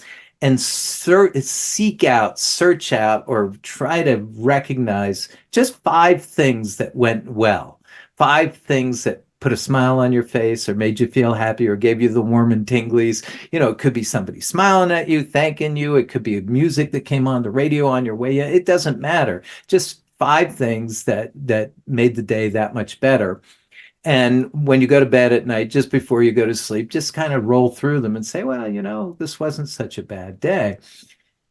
and seek out, search out, or try to recognize just 5 things that went well, 5 things that put a smile on your face or made you feel happy or gave you the warm and tinglies. It could be somebody smiling at you, thanking you. It could be music that came on the radio on your way in. It doesn't matter. Just 5 things that made the day that much better. And when you go to bed at night, just before you go to sleep, just kind of roll through them and say, well, this wasn't such a bad day.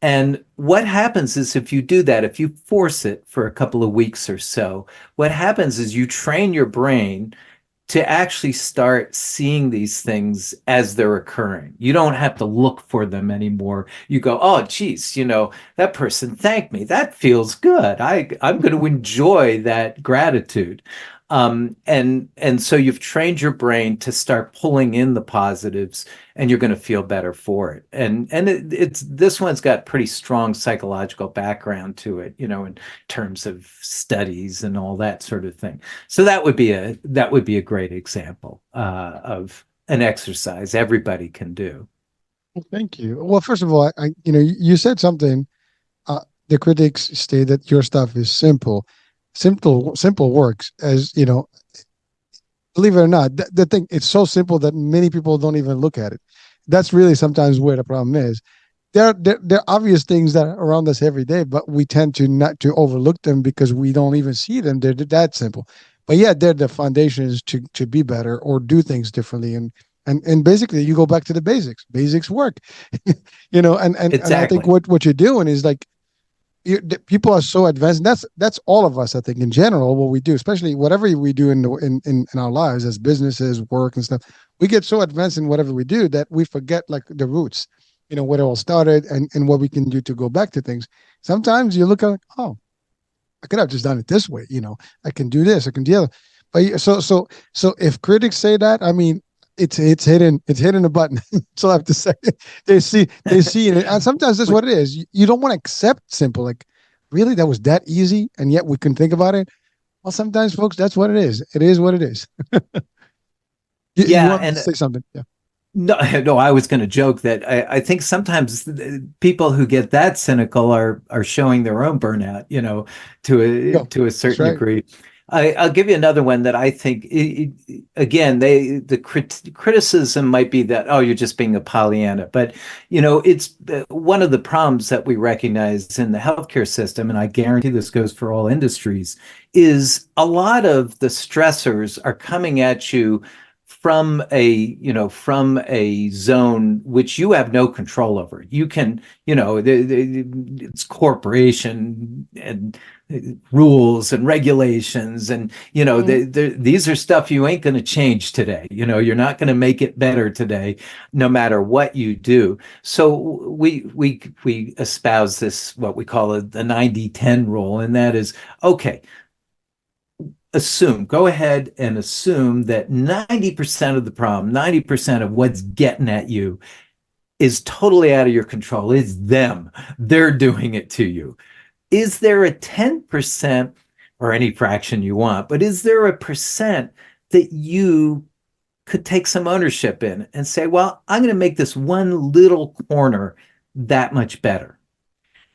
And what happens is if you do that, if you force it for a couple of weeks or so, what happens is you train your brain to actually start seeing these things as they're occurring. You don't have to look for them anymore. You go, oh, geez, that person thanked me. That feels good. I'm going to enjoy that gratitude. And so you've trained your brain to start pulling in the positives, and you're going to feel better for it. And it's this one's got pretty strong psychological background to it, in terms of studies and all that sort of thing. So that would be a great example of an exercise everybody can do. Well, thank you. Well, first of all, you said something. The critics say that your stuff is simple. Simple works, as believe it or not. The thing, it's so simple that many people don't even look at it. That's really sometimes where the problem is. There are obvious things that are around us every day, but we tend to not to overlook them because we don't even see them. They're that simple. But yeah, they're the foundations to be better or do things differently. And basically you go back to the basics. Basics work. And I think Exactly. what you're doing is like people are so advanced. And that's all of us, I think, in general, what we do, especially whatever we do in our lives as businesses, work and stuff. We get so advanced in whatever we do that we forget like the roots, where it all started and what we can do to go back to things. Sometimes you look at, oh, I could have just done it this way. I can do this, I can do the other. But so if critics say that, I mean, it's hitting a button. So I have to say, they see it, and sometimes that's what it is. You don't want to accept simple, like, really, that was that easy, and yet we can think about it. Well, sometimes, folks, that's what it is. It is what it is. You Yeah, want to and say something? Yeah. no, no, I was going to joke that I think sometimes people who get that cynical are showing their own burnout, to a Go. to a That's certain right. degree. I'll give you another one that I think, again, the criticism might be that, oh, you're just being a Pollyanna, but it's one of the problems that we recognize in the healthcare system, and I guarantee this goes for all industries, is a lot of the stressors are coming at you from a zone which you have no control over. You can, it's corporation and rules and regulations, and Mhm. these are stuff you ain't going to change today. You're not going to make it better today, no matter what you do. So we espouse this, what we call the 90-10 rule, and that is, okay, go ahead and assume that 90% of the problem, 90% of what's getting at you is totally out of your control. It's them. They're doing it to you. Is there a 10%, or any fraction you want, but is there a percent that you could take some ownership in and say, well, I'm going to make this one little corner that much better?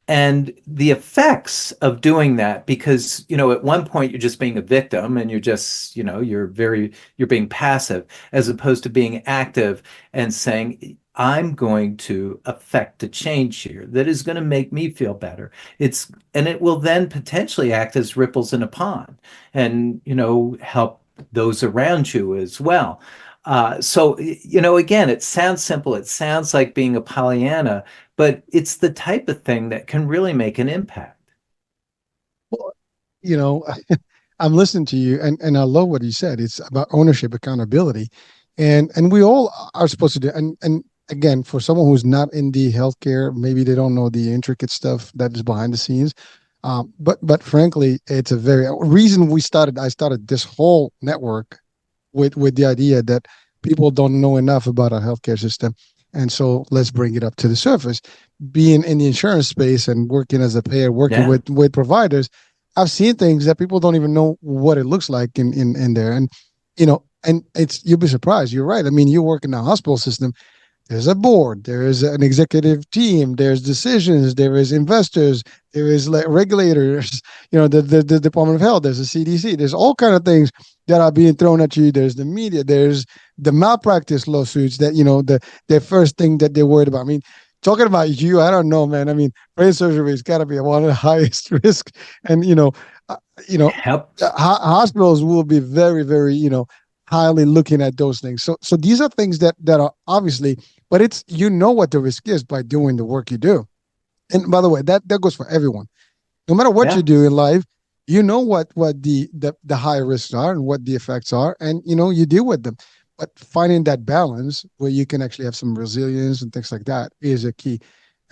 And the effects of doing that, because at one point you're just being a victim, and you're being passive, as opposed to being active and saying, I'm going to affect a change here that is going to make me feel better. And it will then potentially act as ripples in a pond, and help those around you as well. So again, it sounds simple, it sounds like being a Pollyanna, but it's the type of thing that can really make an impact. Well, you know, I'm listening to you, and I love what you said. It's about ownership, accountability, and we all are supposed to do. And again, for someone who's not in the healthcare, maybe they don't know the intricate stuff that is behind the scenes. But frankly, it's a very reason we started. I started this whole network with the idea that people don't know enough about our healthcare system, and so let's bring it up to the surface. Being in the insurance space and working as a payer, working Yeah. with providers, I've seen things that people don't even know what it looks like in there, and it's you'll be surprised. You're right. I mean, you work in the hospital system, there's a board, there is an executive team, there's decisions, there is investors, there is like regulators, the Department of Health, there's a CDC, there's all kind of things that are being thrown at you. There's the media, there's the malpractice lawsuits that the first thing that they're worried about. I mean, talking about you, I don't know, man. I mean, brain surgery has got to be one of the highest risk, and uh, you know Help. hospitals will be very, very highly looking at those things. So these are things that are obviously, but it's, what the risk is by doing the work you do. And by the way, that goes for everyone. No matter what you Yeah. do in life, what the high risks are and what the effects are, and you deal with them. But finding that balance where you can actually have some resilience and things like that is a key.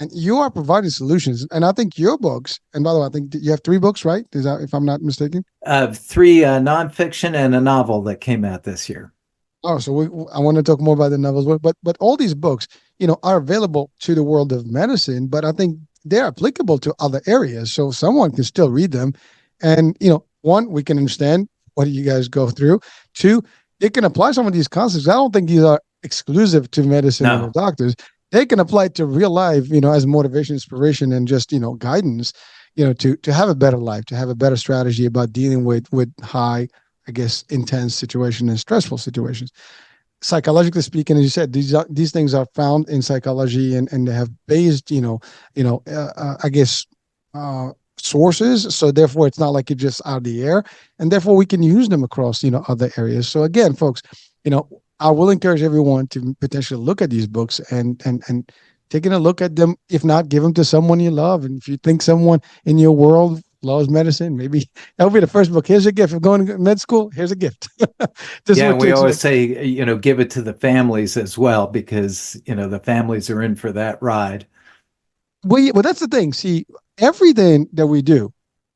And you are providing solutions. And I think your books, and by the way, I think you have three books, right? Is that, if I'm not mistaken? Three nonfiction and a novel that came out this year. Oh, so I want to talk more about the novels, but all these books, are available to the world of medicine, but I think they're applicable to other areas, so someone can still read them, and one, we can understand what you guys go through. Two, they can apply some of these concepts. I don't think these are exclusive to medicine or No. doctors. They can apply it to real life, as motivation, inspiration, and just guidance, to have a better life, to have a better strategy about dealing with high, I guess, intense situations and stressful situations. Psychologically speaking, as you said, these things are found in psychology, and they have based, I guess, uh, sources. So therefore, it's not like it's just out of the air, and therefore we can use them across other areas. So again, folks, I will encourage everyone to potentially look at these books and taking a look at them. If not, give them to someone you love, and if you think someone in your world loves medicine, maybe that'll be the first book. Here's a gift of going to med school. Here's a gift. This is Yeah, what and to we always expect. say, give it to the families as well, because, the families are in for that ride. Well, that's the thing. See, everything that we do,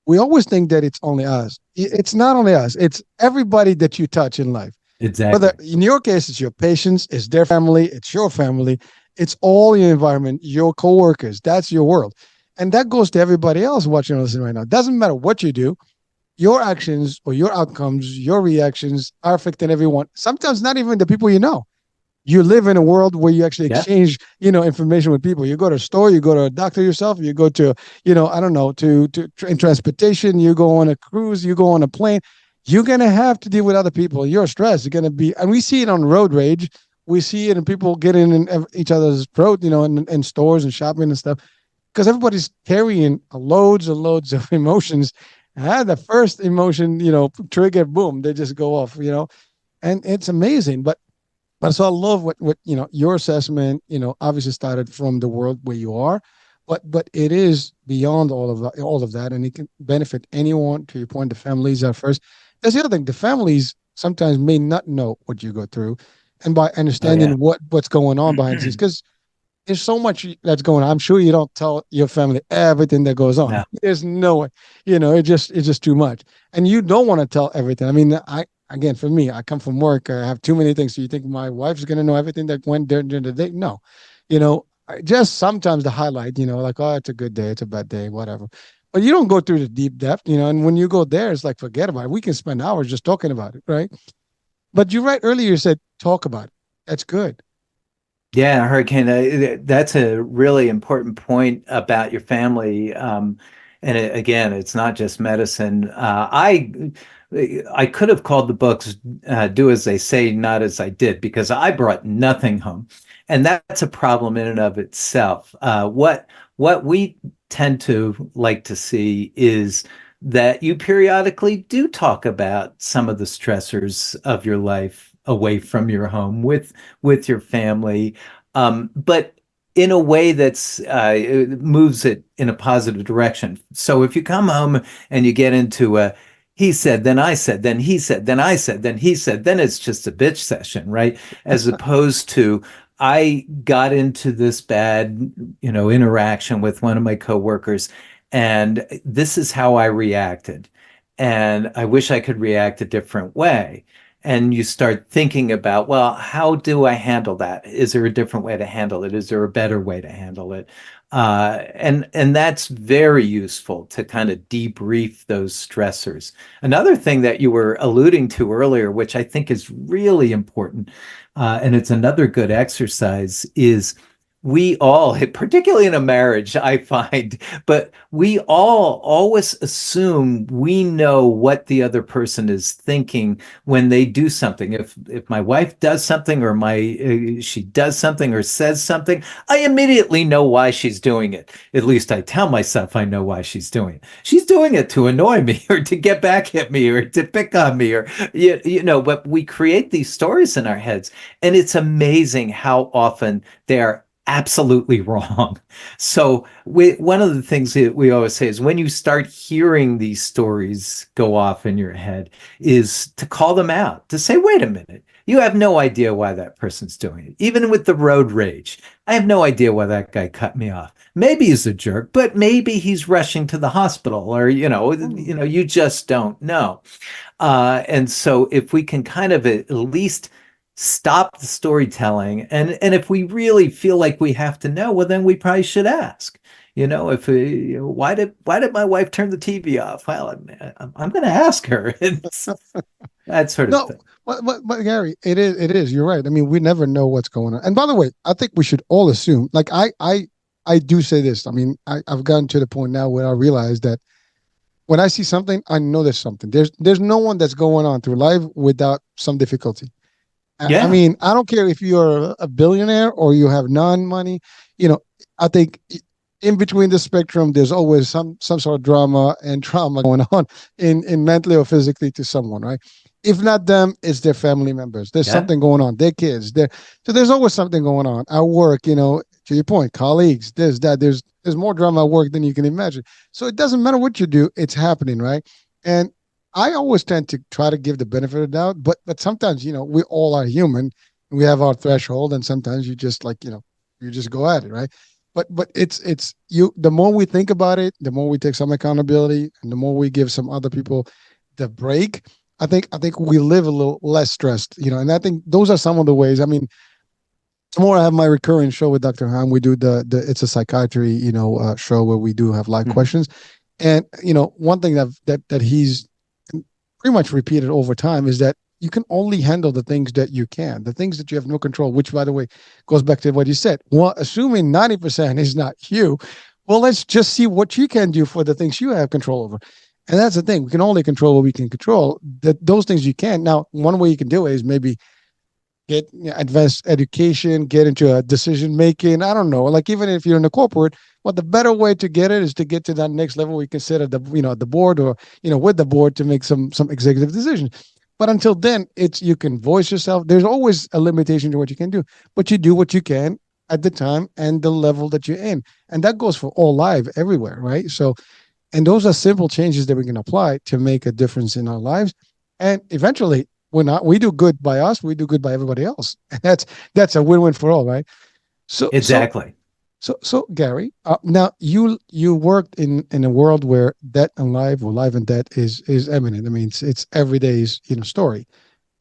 we always think that it's only us. It's not only us. It's everybody that you touch in life. Whether Exactly. in your case, it's your patients, it's their family, it's your family, it's all your environment, your coworkers. That's your world. And that goes to everybody else watching and listening right now. It doesn't matter what you do, your actions or your outcomes, your reactions are affecting everyone. Sometimes not even the people you know. You live in a world where you actually Yeah. exchange, information with people. You go to a store, you go to a doctor yourself, you go to, I don't know, to in transportation, you go on a cruise, you go on a plane. You're gonna have to deal with other people. You're stressed. You're gonna be, and we see it on road rage. We see it in people getting in each other's throat, in stores and shopping and stuff, because everybody's carrying loads and loads of emotions. And the first emotion, trigger, boom, they just go off, and it's amazing. But so I love what your assessment, obviously started from the world where you are, but it is beyond all of that, and it can benefit anyone. To your point, the families are first. That's the other thing. The families sometimes may not know what you go through, and by Oh, yeah. understanding what's going on behind the scenes, because there's so much that's going on. I'm sure you don't tell your family everything that goes on. No. There's no way, it's just too much. And you don't want to tell everything. I mean, again, for me, I come from work. I have too many things. So you think my wife's going to know everything that went during the day? No, just sometimes the highlight, like, oh, it's a good day. It's a bad day, whatever. But you don't go through the deep depth, and when you go there, it's like, forget about it. We can spend hours just talking about it. Right. But you're right. Earlier, you said, talk about it. That's good. Yeah, Hurricane, that's a really important point about your family. And again, it's not just medicine. I could have called the books "Do as They Say, Not as I Did," because I brought nothing home, and that's a problem in and of itself. What we tend to like to see is that you periodically do talk about some of the stressors of your life away from your home with your family, but in a way that's moves it in a positive direction. So if you come home and you get into a he said, then I said, then he said, then I said, then he said, then it's just a bitch session, right? As opposed to I got into this bad, interaction with one of my coworkers, and this is how I reacted. And I wish I could react a different way. And you start thinking about, well, how do I handle that? Is there a different way to handle it? Is there a better way to handle it? And that's very useful to kind of debrief those stressors. Another thing that you were alluding to earlier, which I think is really important, and it's another good exercise, is we all, particularly in a marriage, I find, but we all always assume we know what the other person is thinking when they do something. If my wife does something, or my she does something or says something, I immediately know why she's doing it. At least I tell myself I know why she's doing it. She's doing it to annoy me, or to get back at me, or to pick on me, or but we create these stories in our heads, and it's amazing how often they are absolutely wrong. So one of the things that we always say is, when you start hearing these stories go off in your head, is to call them out, to say, wait a minute, you have no idea why that person's doing it. Even with the road rage, I have no idea why that guy cut me off. Maybe he's a jerk, but maybe he's rushing to the hospital, or you just don't know. And so if we can kind of at least stop the storytelling, and if we really feel like we have to know, well, then we probably should ask. If why did my wife turn the TV off? Well, I'm going to ask her. It's that sort of No, thing. but Gary, it is. You're right. I mean, we never know what's going on. And by the way, I think we should all assume. Like I do say this. I mean, I've gotten to the point now where I realize that when I see something, I know there's something. There's no one that's going on through life without some difficulty. I Yeah, mean, I don't care if you're a billionaire or you have none money. You know, I think in between the spectrum, there's always some sort of drama and trauma going on in mentally or physically to someone, right? If not them, it's their family members. There's yeah, something going on. Their kids. So there's always something going on at work. To your point, colleagues. There's that. There's more drama at work than you can imagine. So it doesn't matter what you do, it's happening, right? And I always tend to try to give the benefit of the doubt, but sometimes we all are human. We have our threshold, and sometimes you just you just go at it, right? But it's you. The more we think about it, the more we take some accountability, and the more we give some other people the break. I think we live a little less stressed, and I think those are some of the ways. I mean, tomorrow I have my recurring show with Dr. Ham. We do the it's a psychiatry show where we do have live mhm, questions, and one thing that he's pretty much repeated over time is that you can only handle the things that you can, the things that you have no control, which, by the way, goes back to what you said. Well, assuming 90% is not you, well, let's just see what you can do for the things you have control over. And that's the thing. We can only control what we can control. Those things you can. Now, one way you can do it is maybe get advanced education, get into a decision making. I don't know. Like even if you're in a corporate, well, the better way to get it is to get to that next level. We can sit at the board or with the board to make some executive decisions. But until then, you can voice yourself. There's always a limitation to what you can do, but you do what you can at the time and the level that you're in, and that goes for all life everywhere, right? So, and those are simple changes that we can apply to make a difference in our lives, and eventually we do good by us, we do good by everybody else. And that's a win-win for all, right? So so exactly. so Gary, now you worked in a world where death and life, or life and death, is eminent. I mean, it's everyday's story.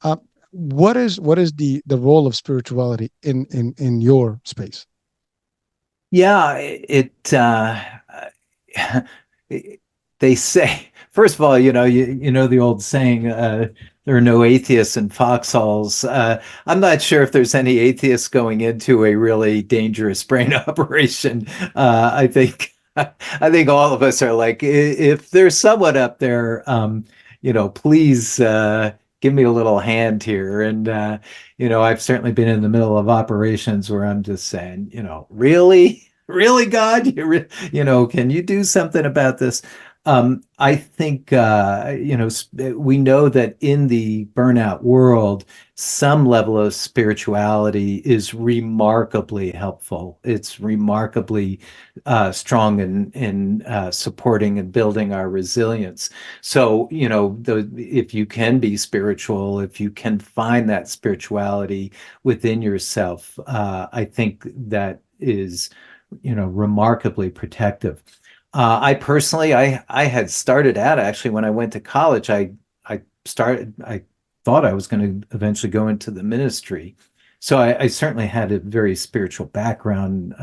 Uh, what is the role of spirituality in your space? Yeah, they say, first of all, you know the old saying, there are no atheists in foxholes. I'm not sure if there's any atheists going into a really dangerous brain operation. I think all of us are like, if there's someone up there, please give me a little hand here. And I've certainly been in the middle of operations where I'm just saying, really, really, God, can you do something about this? I think, we know that in the burnout world, some level of spirituality is remarkably helpful. It's remarkably strong in supporting and building our resilience. So, if you can be spiritual, if you can find that spirituality within yourself, I think that is, remarkably protective. I personally, I had started out actually when I went to college. I thought I was going to eventually go into the ministry, so I certainly had a very spiritual background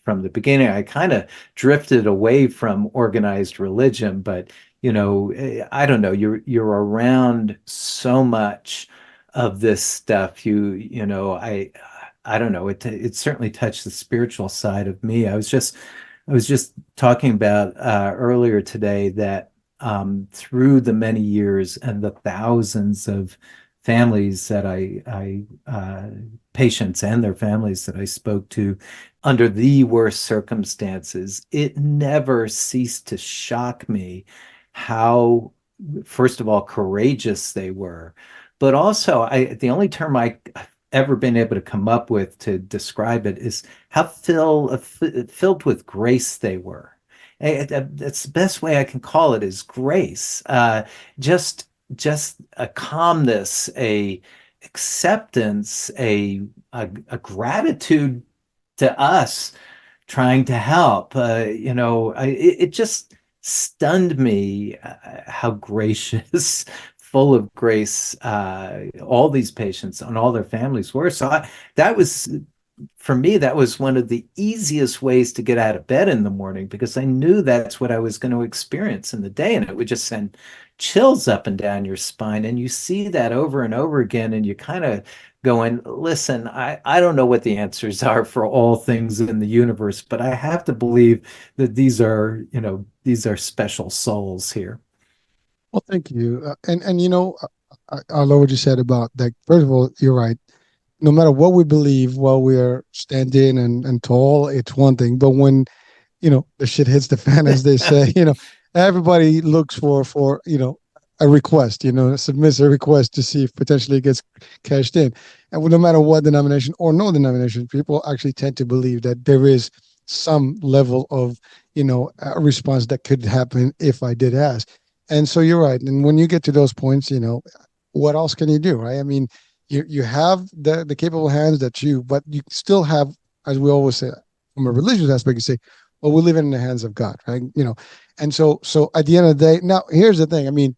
from the beginning. I kind of drifted away from organized religion, but I don't know. You're around so much of this stuff. I I don't know, it certainly touched the spiritual side of me. I was just talking about earlier today that through the many years and the thousands of families that patients and their families that I spoke to under the worst circumstances, it never ceased to shock me how, first of all, courageous they were. But also, the only term I ever been able to come up with to describe it is how filled with grace they were. That's the best way I can call it, is grace. Just just a calmness, a acceptance, a gratitude to us trying to help. It just stunned me how gracious, full of grace, all these patients and all their families were. That was, for me, that was one of the easiest ways to get out of bed in the morning, because I knew that's what I was going to experience in the day. And it would just send chills up and down your spine. And you see that over and over again. And you kind of going, listen, I don't know what the answers are for all things in the universe, but I have to believe that these are special souls here. Well, thank you. I love what you said about that. First of all, you're right. No matter what we believe while we are standing and tall, it's one thing. But when, the shit hits the fan, as they say, everybody looks for, a request, submits a request to see if potentially it gets cashed in. And no matter what denomination or no denomination, people actually tend to believe that there is some level of, a response that could happen if I did ask. And so you're right. And when you get to those points, what else can you do, right? I mean, you have the capable hands but you still have, as we always say, from a religious aspect, you say, well, we live in the hands of God, right? And so at the end of the day, now here's the thing. I mean,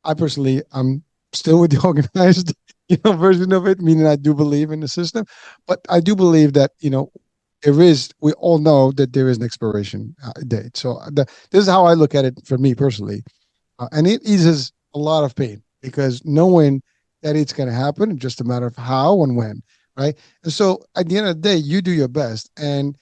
I personally, I'm still with the organized, version of it, meaning I do believe in the system, but I do believe that, we all know that there is an expiration date. So this is how I look at it for me personally. And it eases a lot of pain, because knowing that it's going to happen, it's just a matter of how and when, right? And so at the end of the day, you do your best. And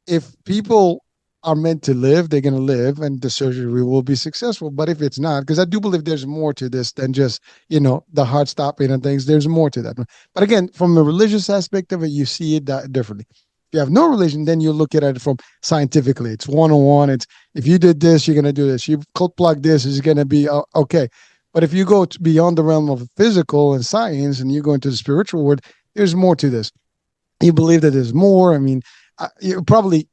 if people are meant to live, they're going to live, and the surgery will be successful. But if it's not, because I do believe there's more to this than just, the heart stopping and things, there's more to that. But again, from a religious aspect of it, you see it that differently. If you have no religion, then you look at it from scientifically. It's one-on-one. It's, if you did this, you're going to do this. You cold plug this, is going to be okay. But if you go beyond the realm of physical and science, and you go into the spiritual world, there's more to this. You believe that there's more. I mean, you probably,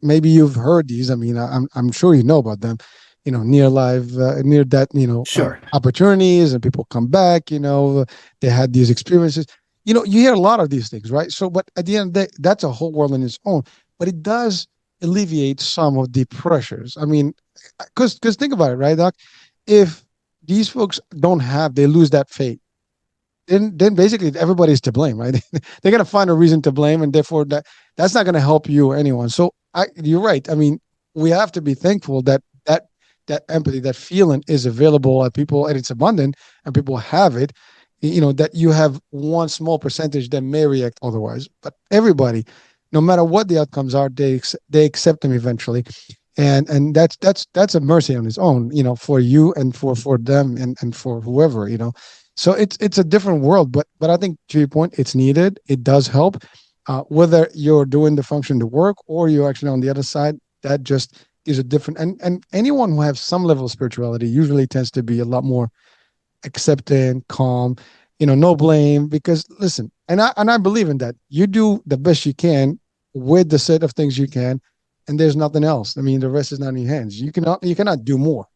maybe you've heard these. I mean, I'm sure you know about them. Near death, Sure. opportunities, and people come back. They had these experiences. You hear a lot of these things, right? So, but at the end of the day, that's a whole world in its own. But it does alleviate some of the pressures. I mean, because think about it, right, Doc? If these folks they lose that faith, then basically everybody's to blame, right? They're gonna find a reason to blame, and therefore that's not gonna help you or anyone. So you're right. I mean, we have to be thankful that empathy, that feeling is available at people, and it's abundant, and people have it. That you have one small percentage that may react otherwise, but everybody, no matter what the outcomes are, they accept them eventually. And that's a mercy on its own, for you and for them and for whoever, So it's a different world, but I think, to your point, it's needed. It does help, whether you're doing the function to work or you're actually on the other side. That just is a different. And anyone who has some level of spirituality usually tends to be a lot more accepting, calm, no blame. Because listen, and I believe in that. You do the best you can with the set of things you can, and there's nothing else. I mean, the rest is not in your hands. You cannot do more.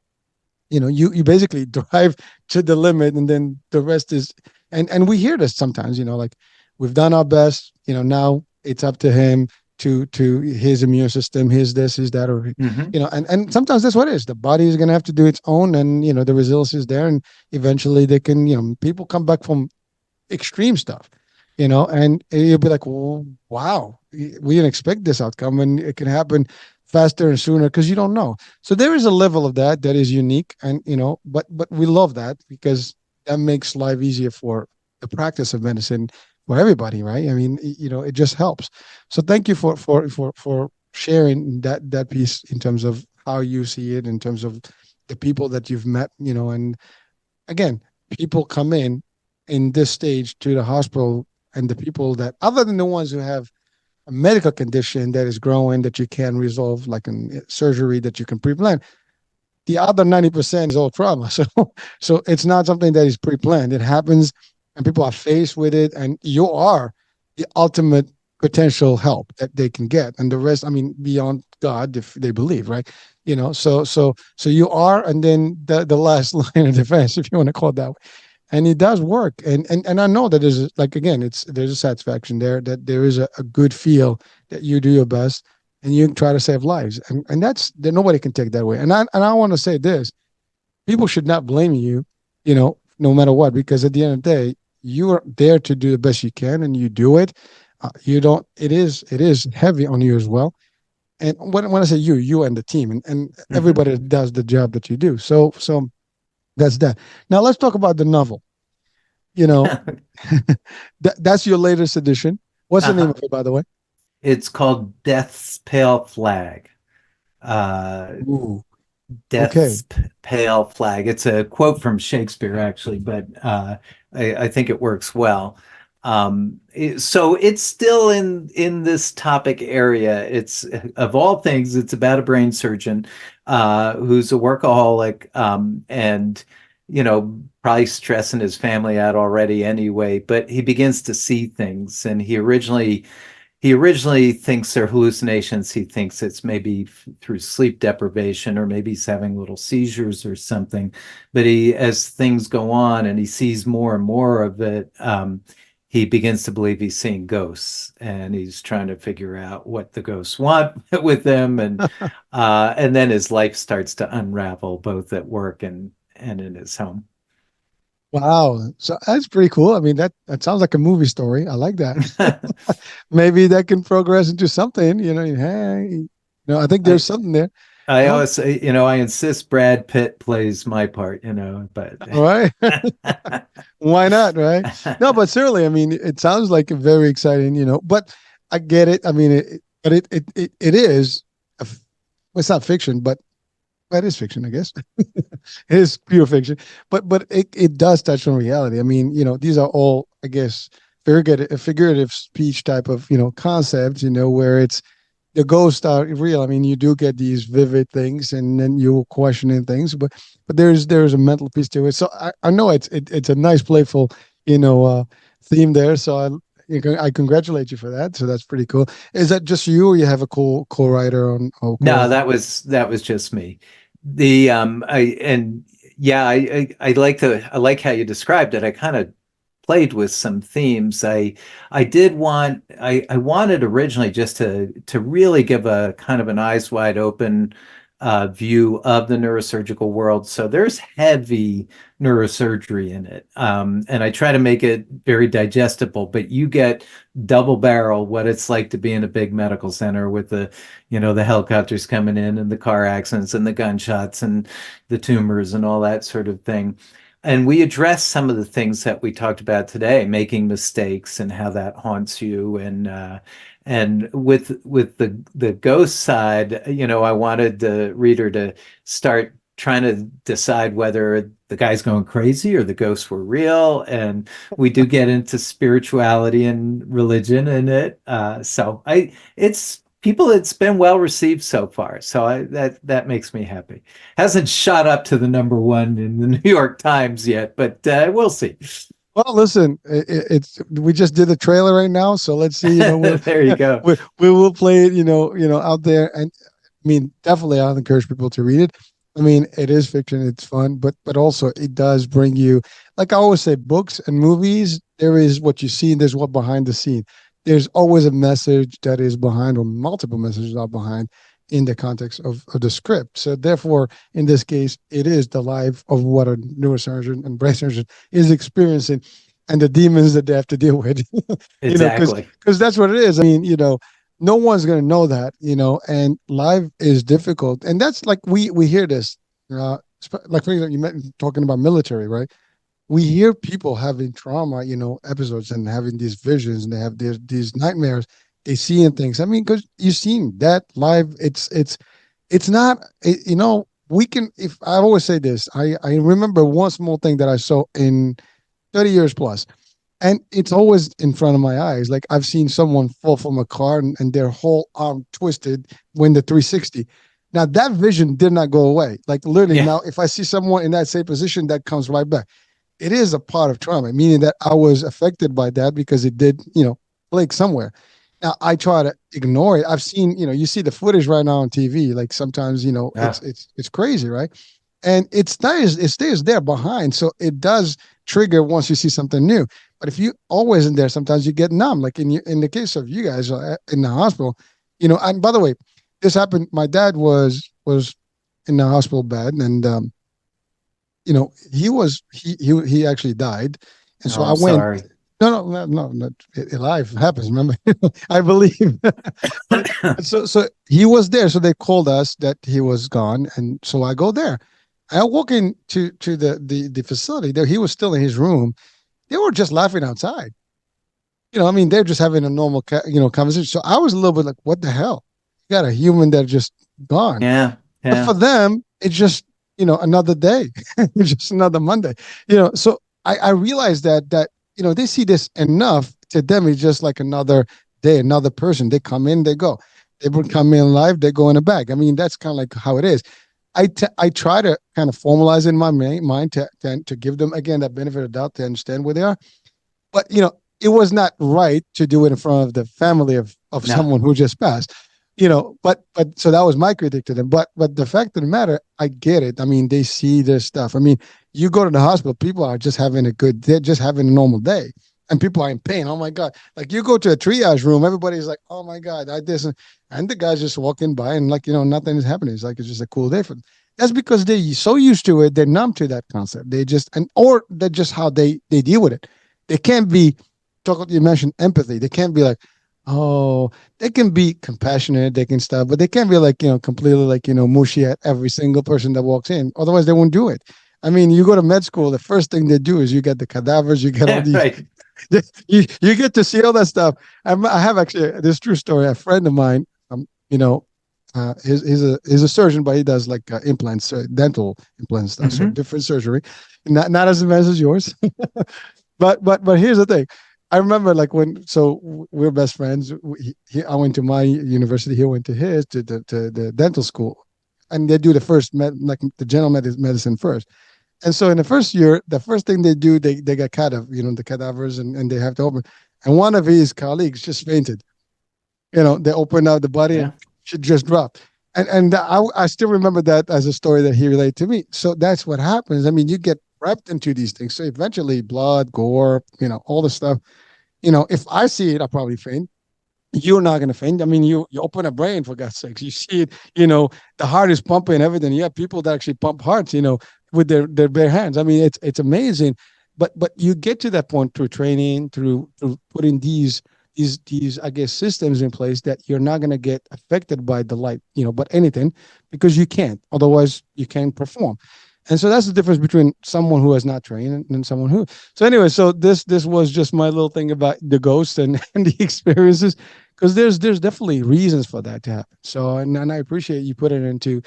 You basically drive to the limit, and then the rest is. And we hear this sometimes. Like, we've done our best. Now it's up to him, to his immune system, his this, his that, or and sometimes that's what it is. The body is going to have to do its own, and the resilience is there, and eventually they can. People come back from extreme stuff, and you'll be like, well, wow, we didn't expect this outcome, and it can happen faster and sooner, because you don't know. So there is a level of that is unique, and but we love that, because that makes life easier for the practice of medicine, for everybody, right? I mean, it just helps. So thank you for sharing that piece in terms of how you see it, in terms of the people that you've met, and again, people come in this stage to the hospital, and the people that, other than the ones who have a medical condition that is growing that you can resolve, like in surgery that you can pre-plan, the other 90% is all trauma. So it's not something that is pre-planned. It happens, and people are faced with it, and you are the ultimate potential help that they can get. And the rest, I mean, beyond God, if they believe, right? So you are, and then the last line of defense, if you want to call it that way. And it does work. And I know that there's, like, again, there's a satisfaction there, that there is a good feel that you do your best and you try to save lives. And that's that, nobody can take that away. And I want to say this: people should not blame you, no matter what, because at the end of the day, you are there to do the best you can, and you do it. You don't. It is heavy on you as well. And when I say you and the team, and Mhm. everybody that does the job that you do. So that's that. Now let's talk about the novel. You know, that's your latest edition. What's the name Uh-huh. of it, by the way? It's called Death's Pale Flag. Uh, Ooh, okay. Pale Flag. It's a quote from Shakespeare, actually, but I think it works well. So it's still in this topic area. It's, of all things, it's about a brain surgeon who's a workaholic, and probably stressing his family out already anyway. But he begins to see things, and he originally thinks they're hallucinations. He thinks it's maybe through sleep deprivation, or maybe he's having little seizures or something. But as things go on and he sees more and more of it, he begins to believe he's seeing ghosts, and he's trying to figure out what the ghosts want with him, and then his life starts to unravel, both at work and in his home. Wow. So that's pretty cool. I mean, that sounds like a movie story. I like that. Maybe that can progress into something, hey, I think there's I something there. I No, always say, I insist Brad Pitt plays my part, but all right. Why not, right? No, but certainly, I mean, it sounds like very exciting, but I get it. I mean, but it is, well, it's not fiction, but that is fiction, I guess. It is pure fiction, but it does touch on reality. I mean, these are all, I guess, figurative speech type of concepts, where it's the ghosts are real. I mean, you do get these vivid things, and then you're questioning things, but there's a mental piece to it. So I know it's a nice playful theme there. So I congratulate you for that. So that's pretty cool. Is that just you, or you have a co-writer on or no, co-author? that was just me. The I and Yeah, I like how you described it. I kind of played with some themes. I wanted originally just to really give a kind of an eyes wide open view of the neurosurgical world. So there's heavy neurosurgery in it, and I try to make it very digestible. But you get double barrel what it's like to be in a big medical center with the helicopters coming in, and the car accidents, and the gunshots, and the tumors, and all that sort of thing. And we address some of the things that we talked about today, making mistakes and how that haunts you. And with the ghost side, I wanted the reader to start trying to decide whether the guy's going crazy or the ghosts were real. And we do get into spirituality and religion in it. So it's been well received so far. So that makes me happy. Hasn't shot up to the number one in the New York Times yet, but we'll see. Well, listen, it's we just did the trailer right now, so let's see. There you go. We will play it. Out there, and I mean, definitely, I'll encourage people to read it. I mean, it is fiction; it's fun, but also it does bring you, like I always say, books and movies. There is what you see, and there's what behind the scene. There's always a message that is behind, or multiple messages are behind in the context of the script. So therefore, in this case, it is the life of what a neurosurgeon and brain surgeon is experiencing, and the demons that they have to deal with. Because Exactly. that's what it is. I mean, no one's going to know that, and life is difficult, and that's like we hear this, like for example, you meant talking about military, right? we hear people having trauma, episodes and having these visions and they have these nightmares. They seeing things. I mean, because you've seen that live. It's not. We can. If I always say this, I remember one small thing that I saw in 30 years plus, and it's always in front of my eyes. Like I've seen someone fall from a car and their whole arm twisted when the 360. Now that vision did not go away. Like literally Yeah. now, if I see someone in that same position, that comes right back. It is a part of trauma, meaning that I was affected by that because it did, click somewhere. Now I try to ignore it. I've seen, you see the footage right now on TV. Like sometimes, it's Ah, it's crazy, right? And it stays there behind, so it does trigger once you see something new. But if you always in there, sometimes you get numb. Like in the case of you guys in the hospital, And by the way, this happened. My dad was in the hospital bed, and he actually died, and oh, so I I'm went. sorry. No, no, no, no. Life happens. Remember, I believe. And so he was there. So they called us that he was gone, and so I go there. I walk into the facility. There, he was still in his room. They were just laughing outside. I mean, they're just having a normal, conversation. So I was a little bit like, "What the hell? You got a human that just gone." Yeah, But for yeah, them, it's just another day, it's just another Monday. So I realized that they see this enough. To them, it's just like another day, another person. They come in, they go. They would come in live, they go in the back. I mean, that's kind of like how it is. I try to kind of formalize in my mind to give them again that benefit of doubt to understand where they are. But it was not right to do it in front of the family of no, someone who just passed. But so that was my critique to them. But the fact of the matter, I get it. I mean, they see this stuff. I mean, you go to the hospital, people are just having they're just having a normal day. And people are in pain. Oh my God. Like you go to a triage room, everybody's like, oh my God, I this and the guy's just walking by and like, nothing is happening. It's like it's just a cool day for them. That's because they're so used to it, they're numb to that concept. They just or that's just how they deal with it. They can't be you mentioned empathy. They can't be like, oh, they can be compassionate, they can stuff, but they can't be like, completely like, mushy at every single person that walks in. Otherwise, they won't do it. I mean, you go to med school, the first thing they do is you get the cadavers, you get all these, right. you get to see all that stuff. I have actually this true story. A friend of mine, he's a surgeon, but he does like implants, dental implants stuff, so Hmm. different surgery, not as advanced as yours. But here's the thing. I remember like we're best friends. I went to my university. He went to his to the dental school, and they do the first like the general medicine first. And so in the first year, the first thing they do, they get the cadavers, and they have to open. And one of his colleagues just fainted. They opened out the body and Yeah. she just dropped. And I still remember that as a story that he relayed to me. So that's what happens. I mean, you get wrapped into these things. So eventually, blood, gore, all the stuff. If I see it, I'll probably faint. You're not gonna faint. I mean, you open a brain for God's sakes. You see it. The heart is pumping and everything. You have people that actually pump hearts. With their bare hands. I mean, it's amazing. But you get to that point through training, through putting these I guess systems in place that you're not gonna get affected by the light. But anything because you can't. Otherwise, you can't perform. And so that's the difference between someone who has not trained and someone who. So anyway, so this was just my little thing about the ghosts and, and the experiences, because there's definitely reasons for that to happen. So and I appreciate you put it into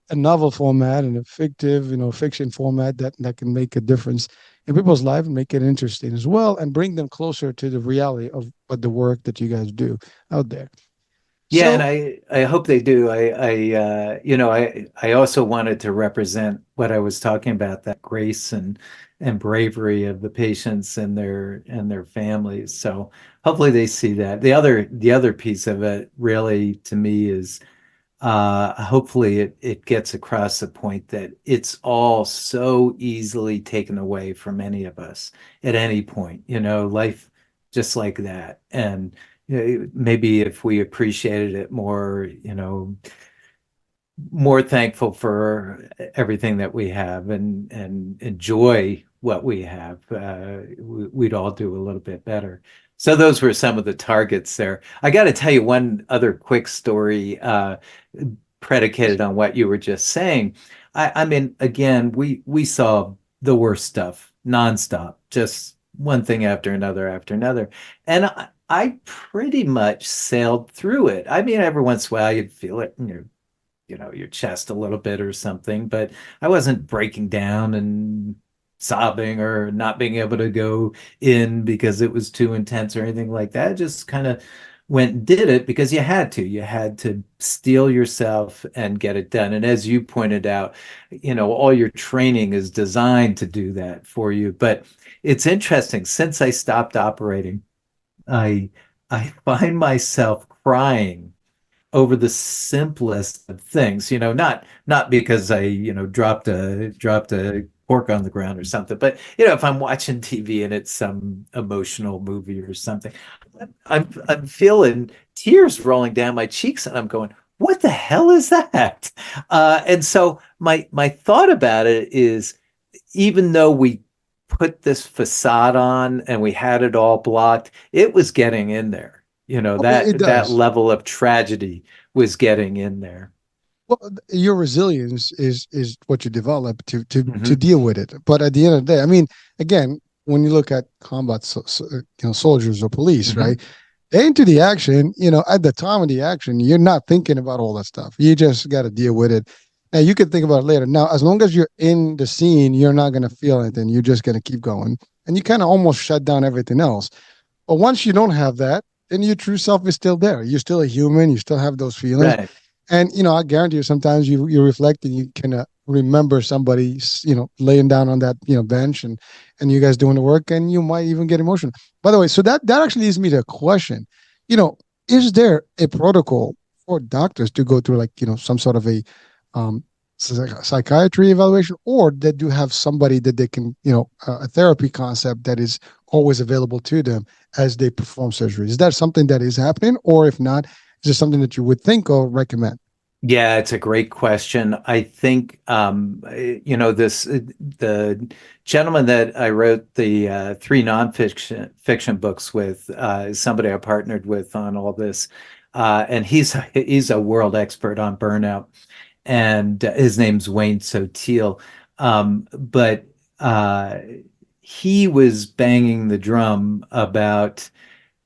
a novel format and a fictive, fiction format that can make a difference in people's life and make it interesting as well and bring them closer to the reality of what the work that you guys do out there. Yeah, and So I hope they do. I also wanted to represent what I was talking about, that grace and bravery of the patients and their families. So hopefully they see that. The other piece of it really to me is hopefully it gets across the point that it's all so easily taken away from any of us at any point, life just like that. And maybe if we appreciated it more, more thankful for everything that we have and enjoy what we have, we'd all do a little bit better. So those were some of the targets there. I got to tell you one other quick story, predicated on what you were just saying. I mean, again, we saw the worst stuff nonstop, just one thing after another after another. And I pretty much sailed through it. I mean, every once in a while you'd feel it in your chest a little bit or something, but I wasn't breaking down and sobbing or not being able to go in because it was too intense or anything like that. I just kind of went and did it because you had to. You had to steel yourself and get it done. And as you pointed out, all your training is designed to do that for you. But it's interesting, since I stopped operating, I I find myself crying over the simplest of things, not because I, dropped a pork on the ground or something, but if I'm watching TV and it's some emotional movie or something, I'm feeling tears rolling down my cheeks and I'm going, what the hell is that? And so my thought about it is, even though we put this facade on and we had it all blocked, it was getting in there. Oh, it That does. level of tragedy was getting in there. Well, your resilience is what you develop to Hmm. deal with it. But at the end of the day, I mean, again, when you look at combat, soldiers or police, Hmm. right? They into the action. At the time of the action, you're not thinking about all that stuff. You just got to deal with it. Now you can think about it later. Now, as long as you're in the scene, you're not gonna feel anything. You're just gonna keep going, and you kind of almost shut down everything else. But once you don't have that, then your true self is still there. You're still a human. You still have those feelings. Right. And I guarantee you, sometimes you reflect and you can remember somebody laying down on that bench, and you guys doing the work, and you might even get emotional. By the way, so that actually leads me to a question. You know, is there a protocol for doctors to go through, like some sort of a um, psychiatry evaluation, or they do have somebody that they can a therapy concept that is always available to them as they perform surgery? Is that something that is happening, or if not, is it something that you would think or recommend? Yeah, it's a great question. I think this the gentleman that I wrote the three nonfiction fiction books with is somebody I partnered with on all this, and he's a world expert on burnout, and his name's Wayne Sotil. But he was banging the drum about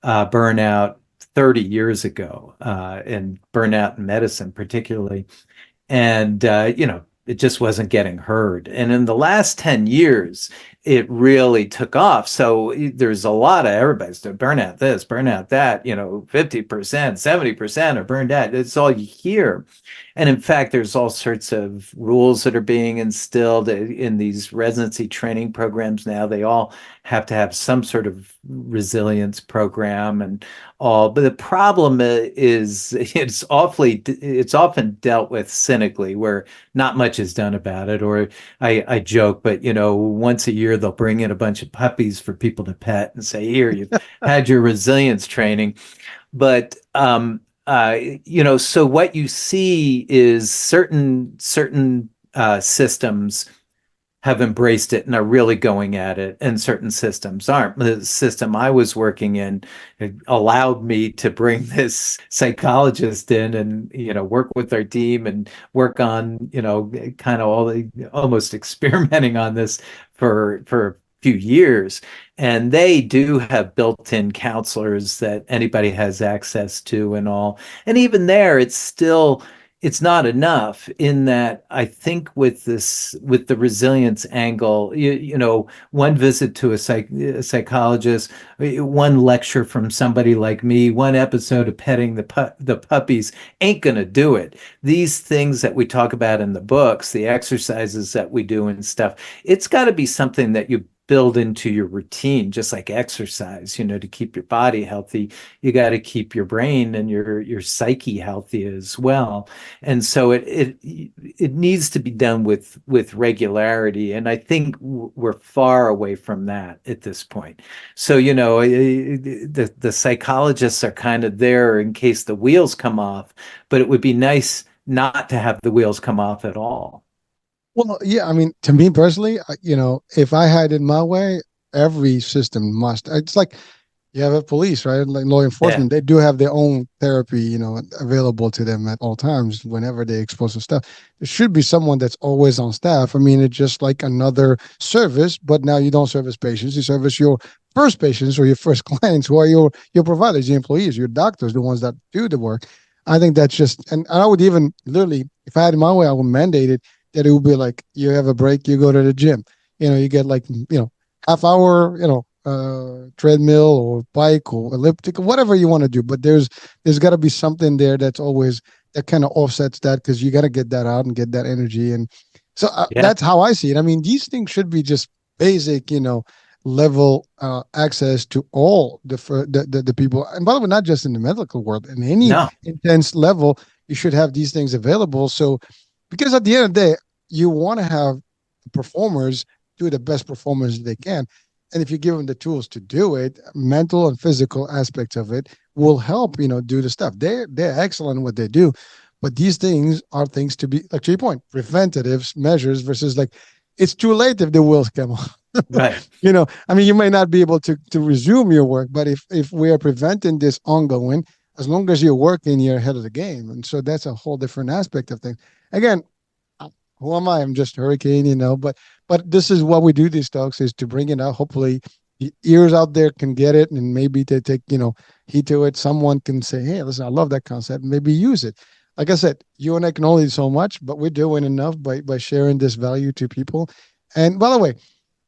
burnout 30 years ago, and burnout in medicine, particularly. And, it just wasn't getting heard. And in the last 10 years, it really took off. So there's a lot of everybody's doing burnout this, burnout that, 50%, 70% are burned out. It's all you hear. And in fact, there's all sorts of rules that are being instilled in these residency training programs now. They all have to have some sort of resilience program and all. But the problem is it's often dealt with cynically, where not much is done about it. Or I joke, but once a year they'll bring in a bunch of puppies for people to pet and say, "Here, you've had your resilience training." But so what you see is certain systems have embraced it and are really going at it, and certain systems aren't. The system I was working in, it allowed me to bring this psychologist in and work with our team and work on kind of all the almost experimenting on this for a few years. And they do have built-in counselors that anybody has access to and all. And even there, it's not enough, in that I think with the resilience angle, one visit to a psychologist, one lecture from somebody like me, one episode of petting the puppies ain't gonna do it. These things that we talk about in the books, the exercises that we do and stuff, it's got to be something that you build into your routine, just like exercise. To keep your body healthy, you got to keep your brain and your psyche healthy as well. And so it needs to be done with regularity, and I think we're far away from that at this point. So the psychologists are kind of there in case the wheels come off, but it would be nice not to have the wheels come off at all. Well, yeah, I mean, to me personally, if I had it my way, every system must. It's like You have a police, right? Like law Yeah. enforcement, they do have their own therapy, available to them at all times whenever they expose to stuff. There should be someone that's always on staff. I mean, it's just like another service, but now you don't service patients, you service your first patients or your first clients, who are your providers, your employees, your doctors, the ones that do the work. I think that's just, and I would even literally, if I had it my way, I would mandate it that it would be like you have a break, you go to the gym. You get like, half hour, treadmill or bike or elliptical, whatever you want to do. But there's got to be something there that's always that kind of offsets that, because you got to get that out and get that energy. And so Yeah. that's how I see it. I mean, these things should be just basic, level access to all the people. And by the way, not just in the medical world, in any No. intense level, you should have these things available. So, because at the end of the day, you want to have performers do the best performance they can. And if you give them the tools to do it, mental and physical aspects of it will help, do the stuff. They're excellent in what they do. But these things are things to be, like to your point, preventative measures versus like it's too late if the wheels come off. Right. I mean, you may not be able to resume your work, but if we are preventing this ongoing, as long as you're working, you're ahead of the game. And so that's a whole different aspect of things. Again, who am I? I'm just Hurricane, but this is what we do, these talks, is to bring it out. Hopefully the ears out there can get it, and maybe they take, heed to it. Someone can say, hey, listen, I love that concept. Maybe use it. Like I said, you and I can only do so much, but we're doing enough by sharing this value to people. And by the way,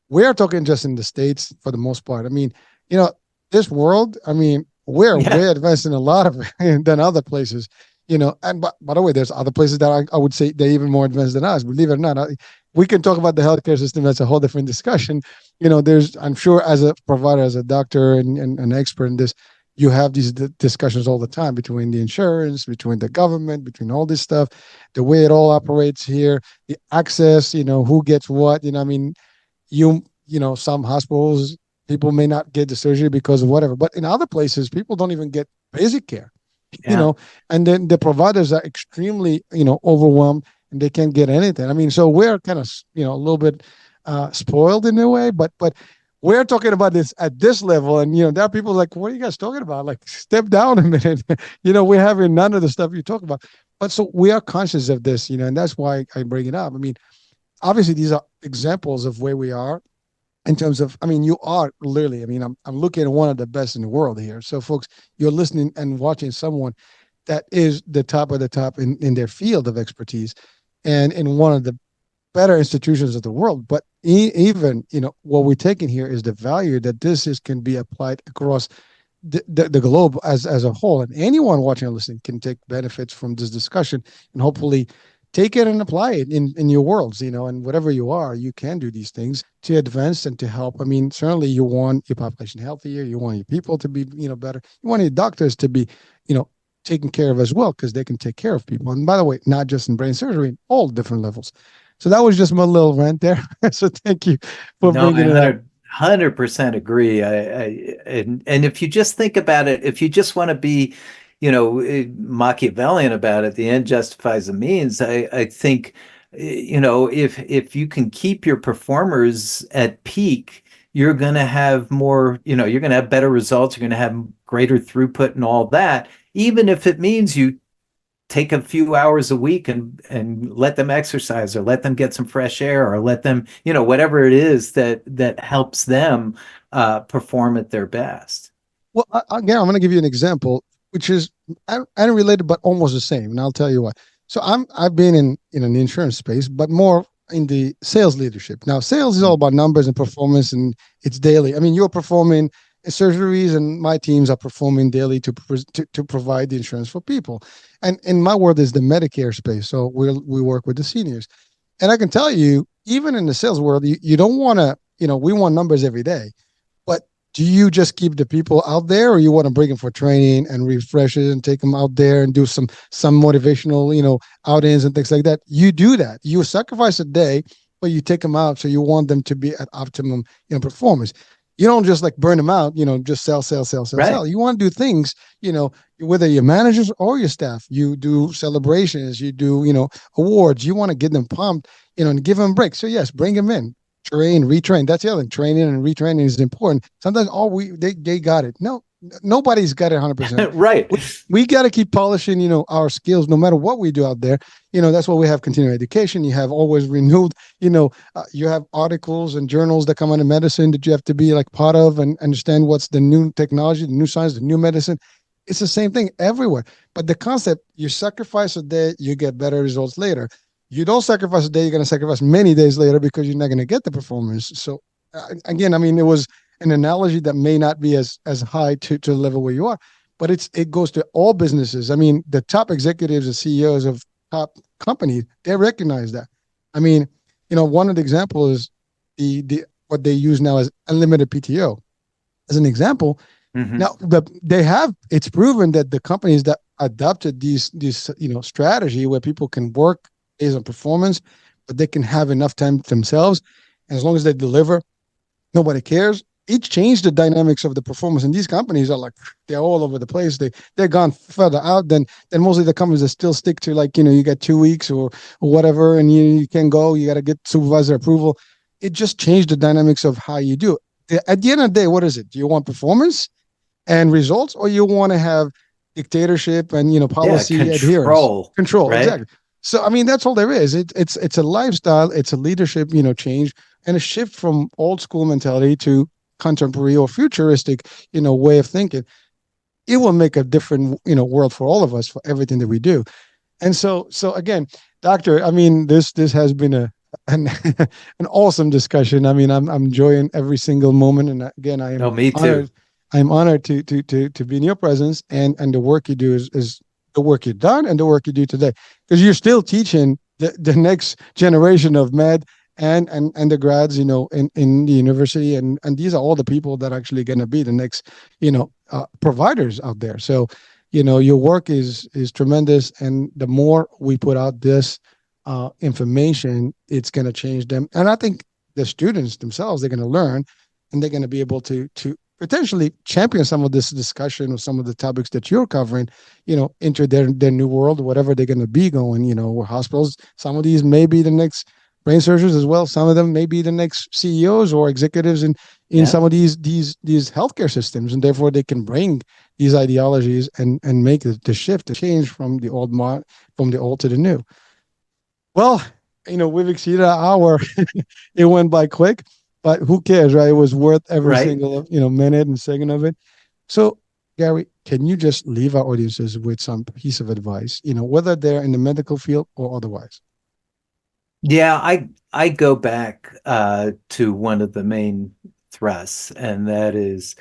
we are talking just in the States for the most part. I mean, this world, I mean, we're Yeah. way advanced in a lot of it than other places. And by the way, there's other places that I would say they're even more advanced than us. Believe it or not, we can talk about the healthcare system. That's a whole different discussion. I'm sure as a provider, as a doctor and an expert in this, you have these discussions all the time between the insurance, between the government, between all this stuff, the way it all operates here, the access, who gets what. I mean, some hospitals, people may not get the surgery because of whatever, but in other places, people don't even get basic care. you Yeah. know, and then the providers are extremely, overwhelmed, and they can't get anything. I mean, so we're kind of, a little bit spoiled in a way, but we're talking about this at this level, and there are people like, what are you guys talking about? Like, step down a minute. We're having none of the stuff you talk about. But so we are conscious of this, and that's why I bring it up. I mean, obviously, these are examples of where we are in terms of, I mean, you are literally, I mean, I'm looking at one of the best in the world here. So, folks, you're listening and watching someone that is the top of the top in their field of expertise and in one of the better institutions of the world. But even, what we're taking here is the value that this is can be applied across the globe as a whole. And anyone watching or listening can take benefits from this discussion and hopefully take it and apply it in your worlds, and whatever you are, you can do these things to advance and to help. I mean, certainly you want your population healthier, you want your people to be, better, you want your doctors to be, taken care of as well, because they can take care of people. And by the way, not just in brain surgery, all different levels. So that was just my little rant there. So thank you for No, I bringing it up. 100% agree. And if you just think about it, if you just want to be, Machiavellian about it, the end justifies the means. I think, if you can keep your performers at peak, you're going to have more, you're going to have better results. You're going to have greater throughput and all that, even if it means you take a few hours a week and let them exercise or let them get some fresh air or let them, whatever it is that helps them perform at their best. Well, again, I'm going to give you an example, which is unrelated but almost the same, and I'll tell you why. So I've been in an insurance space, but more in the sales leadership. Now, sales is all about numbers and performance, and it's daily. I mean, you're performing surgeries, and my teams are performing daily to provide the insurance for people. And in my world is the Medicare space, so we work with the seniors, and I can tell you, even in the sales world, you don't want to, we want numbers every day. Do you just keep the people out there, or you want to bring them for training and refreshes and take them out there and do some motivational, outings and things like that? You do that. You sacrifice a day, but you take them out. So you want them to be at optimum, performance. You don't just like burn them out, just sell, sell, sell, sell, Right. sell. You want to do things, whether your managers or your staff, you do celebrations, you do, awards. You want to get them pumped, and give them breaks. So yes, bring them in. train, retrain. That's the other thing. Training and retraining is important. Sometimes they got it. No, nobody's got it 100%. Right. We got to keep polishing, our skills no matter what we do out there. That's why we have continuing education. You have always renewed, you have articles and journals that come out of medicine that you have to be like part of and understand what's the new technology, the new science, the new medicine. It's the same thing everywhere. But the concept, you sacrifice a day, you get better results later. You don't sacrifice a day, you're going to sacrifice many days later because you're not going to get the performance. So again, I mean, it was an analogy that may not be as high to the level where you are, but it goes to all businesses. I mean, the top executives and CEOs of top companies, they recognize that. I mean, one of the examples is the what they use now as unlimited PTO as an example. Mm-hmm. Now, it's proven that the companies that adopted these strategy where people can work based on performance, but they can have enough time themselves, and as long as they deliver, nobody cares. It changed the dynamics of the performance, and these companies are like they're all over the place. They're gone further out than mostly the companies that still stick to like you get 2 weeks or whatever, and you can go. You got to get supervisor approval. It just changed the dynamics of how you do it. At the end of the day, what is it? Do you want performance and results, or you want to have dictatorship and policy adherence? Control, right? exactly. So I mean, that's all there is. It's a lifestyle, it's a leadership change, and a shift from old school mentality to contemporary or futuristic way of thinking. It will make a different world for all of us for everything that we do. And so again, doctor, I mean, this has been an awesome discussion. I mean, I'm enjoying every single moment, and again, I am me honored. too. I'm honored to be in your presence, and the work you do is the work you've done and the work you do today, because you're still teaching the next generation of med and undergrads, in the university, and these are all the people that are actually going to be the next, providers out there. So, your work is tremendous, and the more we put out this information, it's going to change them, and I think the students themselves, they're going to learn, and they're going to be able to potentially champion some of this discussion or some of the topics that you're covering, into their new world, whatever they're going to be going, or hospitals. Some of these may be the next brain surgeons as well. Some of them may be the next CEOs or executives in some of these healthcare systems, and therefore they can bring these ideologies and make the shift, the change from the old to the new. Well, we've exceeded our hour. It went by quick. But who cares, right? It was worth every single, minute and second of it. So, Gary, can you just leave our audiences with some piece of advice, whether they're in the medical field or otherwise? Yeah, I go back to one of the main thrusts, and that is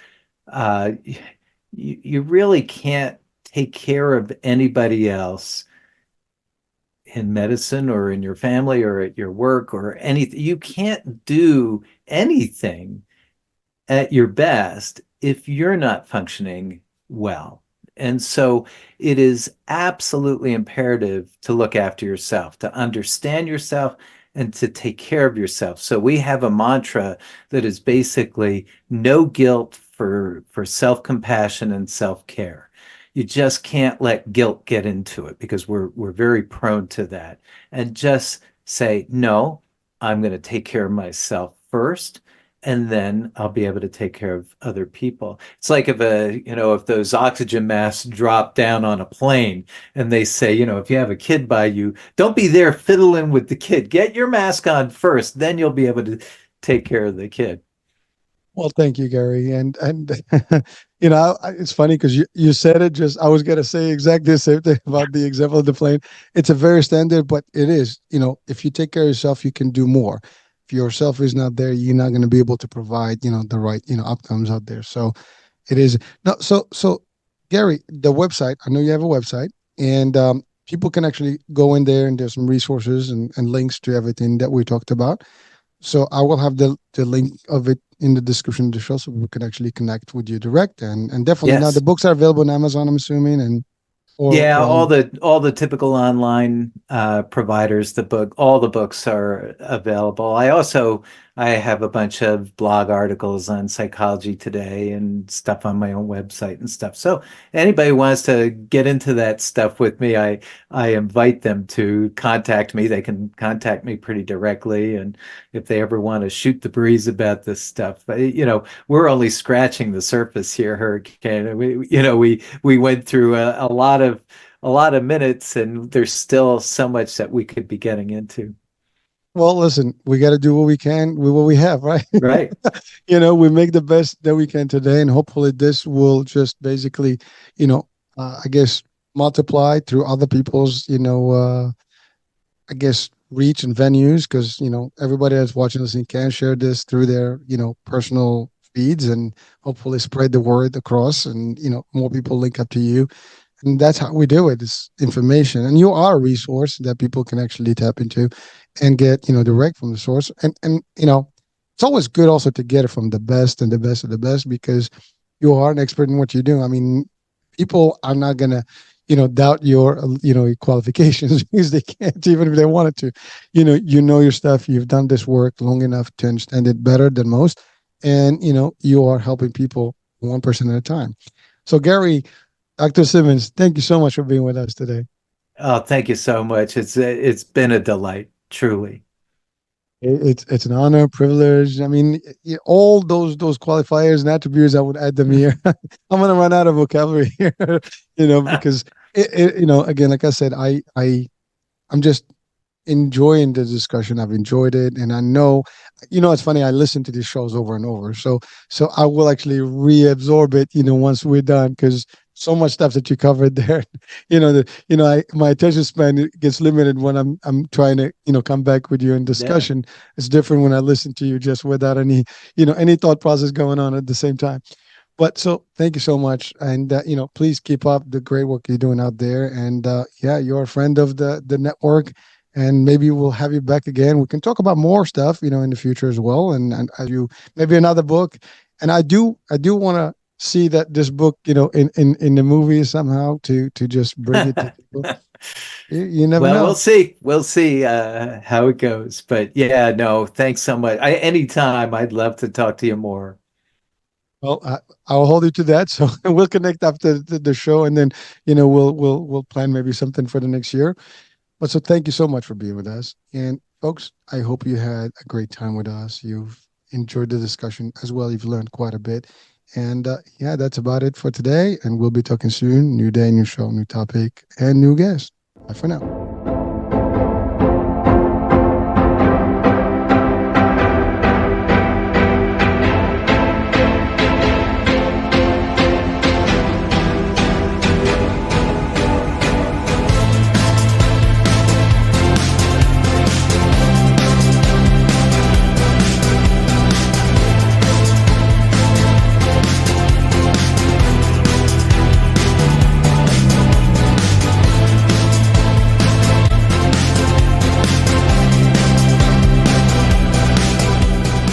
you really can't take care of anybody else in medicine or in your family or at your work or anything. You can't do anything at your best if you're not functioning well. And so it is absolutely imperative to look after yourself, to understand yourself, and to take care of yourself. So we have a mantra that is basically no guilt for self-compassion and self-care. You just can't let guilt get into it, because we're very prone to that. And just say, no, I'm going to take care of myself first, and then I'll be able to take care of other people. It's like if those oxygen masks drop down on a plane and they say, if you have a kid by you, don't be there fiddling with the kid. Get your mask on first, then you'll be able to take care of the kid. Well, thank you, Gary. And it's funny because you said it just, I was going to say exactly the same thing about the example of the plane. It's a very standard, but it is, if you take care of yourself, you can do more. If yourself is not there, you're not going to be able to provide, the right, outcomes out there. So it is. No, so Gary, the website, I know you have a website, and people can actually go in there, and there's some resources and links to everything that we talked about. So I will have the link of it in the description of the show, so we can actually connect with you direct, and definitely Yes. now the books are available on Amazon, I'm assuming, and all the typical online providers. All the books are available. I also I have a bunch of blog articles on Psychology Today and stuff on my own website and stuff. So anybody who wants to get into that stuff with me, I invite them to contact me. They can contact me pretty directly, and if they ever want to shoot the breeze about this stuff, but we're only scratching the surface here, Hurricane. We went through a lot of minutes, and there's still so much that we could be getting into. Well, listen, we got to do what we can with what we have, right? Right. We make the best that we can today, and hopefully this will just basically, I guess multiply through other people's, I guess reach and venues because, everybody that's watching this can share this through their, personal feeds and hopefully spread the word across and, more people link up to you. And that's how we do it. It's information. And you are a resource that people can actually tap into and get, direct from the source. And it's always good also to get it from the best and the best of the best because you are an expert in what you do. I mean, people are not gonna, doubt your, qualifications because they can't even if they wanted to. You know your stuff. You've done this work long enough to understand it better than most, and you are helping people one person at a time. So, Gary, Dr. Simonds, thank you so much for being with us today. Oh, thank you so much. It's been a delight, truly. It's an honor, privilege. I mean, all those qualifiers and attributes, I would add them here. I'm gonna run out of vocabulary here, because again, like I said, I'm just enjoying the discussion. I've enjoyed it, and I know, it's funny. I listen to these shows over and over, so I will actually reabsorb it, once we're done, because so much stuff that you covered there. My attention span gets limited when I'm trying to, come back with you in Yeah. discussion. It's different when I listen to you just without any, any thought process going on at the same time. But so thank you so much, and please keep up the great work you're doing out there. And yeah, you're a friend of the network, and maybe we'll have you back again. We can talk about more stuff, in the future as well, and as you maybe another book. And I do want to see that this book, in the movie somehow to just bring it to people. You never Well, we'll know. see. We'll see how it goes. But yeah, no, thanks so much. Anytime, I'd love to talk to you more. Well, I'll hold you to that. So we'll connect after the show, and then we'll plan maybe something for the next year. But so thank you so much for being with us, and folks, I hope you had a great time with us. You've enjoyed the discussion as well. You've learned quite a bit, and yeah, that's about it for today. And we'll be talking soon. New day, new show, new topic, and new guest. Bye for now.